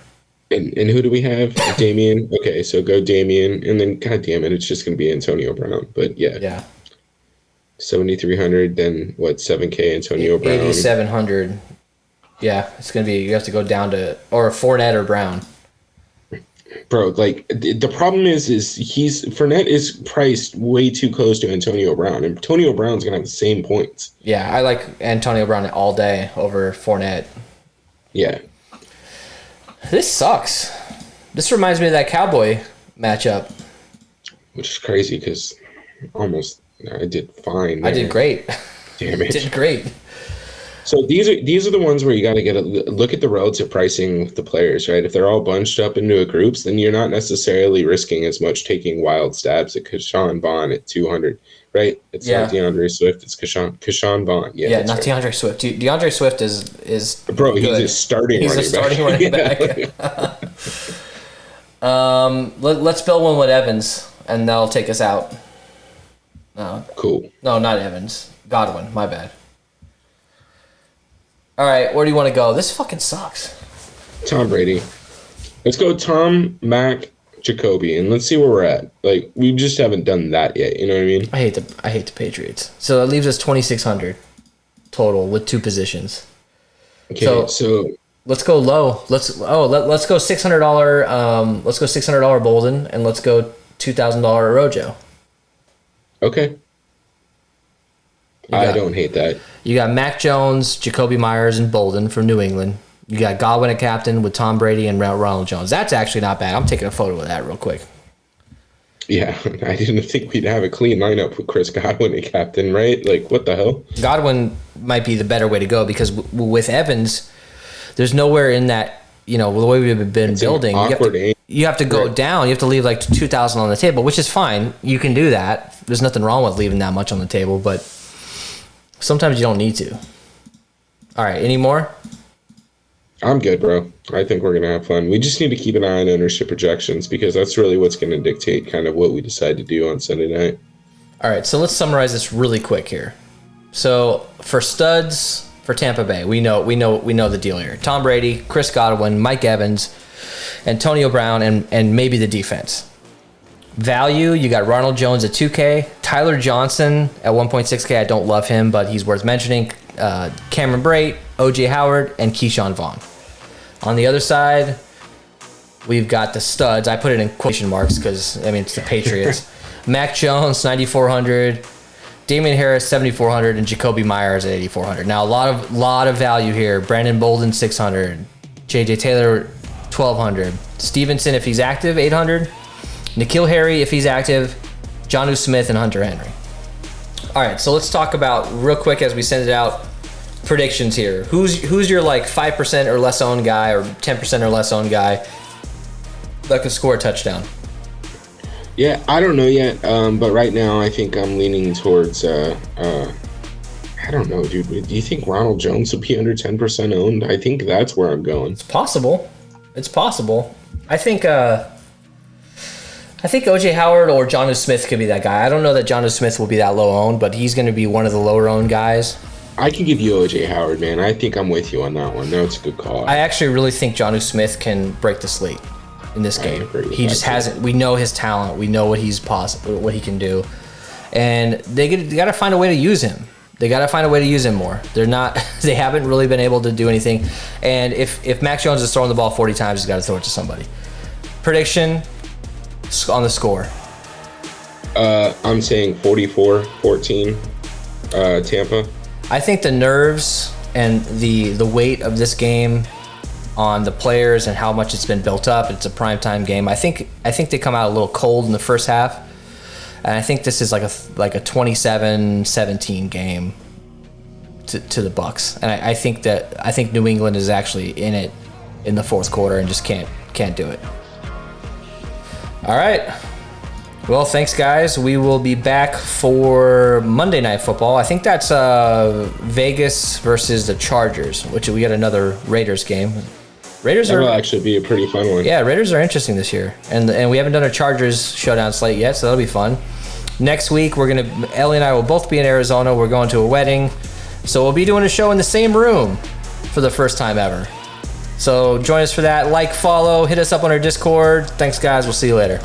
And who do we have? Damian. Okay, so go Damian, and then God damn it, it's just gonna be Antonio Brown. But yeah. 7,300. Then what? 7K Antonio Brown. 8,700. Yeah, it's gonna be. You have to go down to or Fournette or Brown. Bro, like the problem is Fournette is priced way too close to Antonio Brown. Antonio Brown's gonna have the same points. Yeah, I like Antonio Brown all day over Fournette. Yeah. This sucks. This reminds me of that Cowboy matchup. Which is crazy because I did fine there. I did great. Damn it. Did great. So these are the ones where you got to get a look at the relative pricing with the players, right? If they're all bunched up into a groups, then you're not necessarily risking as much taking wild stabs at Keyshawn Vaughn at 200, right? It's not DeAndre Swift, it's Keyshawn Vaun. Yeah, not right. DeAndre Swift. DeAndre Swift is bro. Good. He's a starting. He's running a starting running back. Let's build one with Evans, and that'll take us out. No. Cool. No, not Evans. Godwin. My bad. All right, where do you want to go? This fucking sucks. Tom Brady. Let's go Tom, Mac, Jacoby, and let's see where we're at. Like, we just haven't done that yet. You know what I mean? I hate the Patriots. So that leaves us 2,600 total with two positions. Okay, so let's go low. Let's go $600. Let's go $600 Bolden, and let's go $2,000 Rojo. Okay. I don't hate that. You got Mac Jones, Jacoby Myers, and Bolden from New England. You got Godwin at captain with Tom Brady and Ronald Jones. That's actually not bad. I'm taking a photo of that real quick. Yeah, I didn't think we'd have a clean lineup with Chris Godwin at captain, right? Like, what the hell? Godwin might be the better way to go because with Evans, there's nowhere in that, the way we've been building. You have to go down. You have to leave like 2,000 on the table, which is fine. You can do that. There's nothing wrong with leaving that much on the table, but sometimes you don't need to. All right, any more? I'm good, bro. I think we're going to have fun. We just need to keep an eye on ownership projections because that's really what's going to dictate kind of what we decide to do on Sunday night. All right, so let's summarize this really quick here. So for studs for Tampa Bay, we know the deal here. Tom Brady, Chris Godwin, Mike Evans, Antonio Brown, and maybe the defense. Value, you got Ronald Jones at 2K, Tyler Johnson at 1.6K. I don't love him, but he's worth mentioning. Cameron Brate, OJ Howard, and Keyshawn Vaughn. On the other side, we've got the studs. I put it in quotation marks because, it's the Patriots. Mac Jones, 9,400. Damian Harris, 7,400. And Jacoby Myers at 8,400. Now, a lot of value here. Brandon Bolden, 600. J.J. Taylor, 1,200. Stevenson, if he's active, 800. N'Keal Harry, if he's active. Jonnu Smith, and Hunter Henry. All right, so let's talk about, real quick as we send it out, predictions here. Who's your 5% or less owned guy or 10% or less owned guy that could score a touchdown? Yeah, I don't know yet, but right now I think I'm leaning towards, I don't know, dude. Do you think Ronald Jones will be under 10% owned? I think that's where I'm going. It's possible. I think OJ Howard or Jonnu Smith could be that guy. I don't know that Jonnu Smith will be that low owned, but he's going to be one of the lower owned guys. I can give you OJ Howard, man. I think I'm with you on that one. That's a good call. I actually really think Jonnu Smith can break the slate in this game. He just hasn't. We know his talent. We know what he's possible, what he can do, and they got to find a way to use him. They got to find a way to use him more. They haven't really been able to do anything. And if Mac Jones is throwing the ball 40 times, he's got to throw it to somebody. Prediction on the score. I'm saying 44-14 Tampa. I think the nerves and the weight of this game on the players and how much it's been built up. It's a primetime game. I think they come out a little cold in the first half, and I think this is like a 27-17 game to the Bucks. And I think New England is actually in it in the fourth quarter and just can't do it. All right. Well, thanks, guys. We will be back for Monday Night Football. I think that's Vegas versus the Chargers, which we got another Raiders game. That'll actually be a pretty fun one. Yeah, Raiders are interesting this year, and we haven't done a Chargers showdown slate yet, so that'll be fun. Next week, Ellie and I will both be in Arizona. We're going to a wedding, so we'll be doing a show in the same room for the first time ever. So join us for that. Follow, hit us up on our Discord. Thanks, guys. We'll see you later.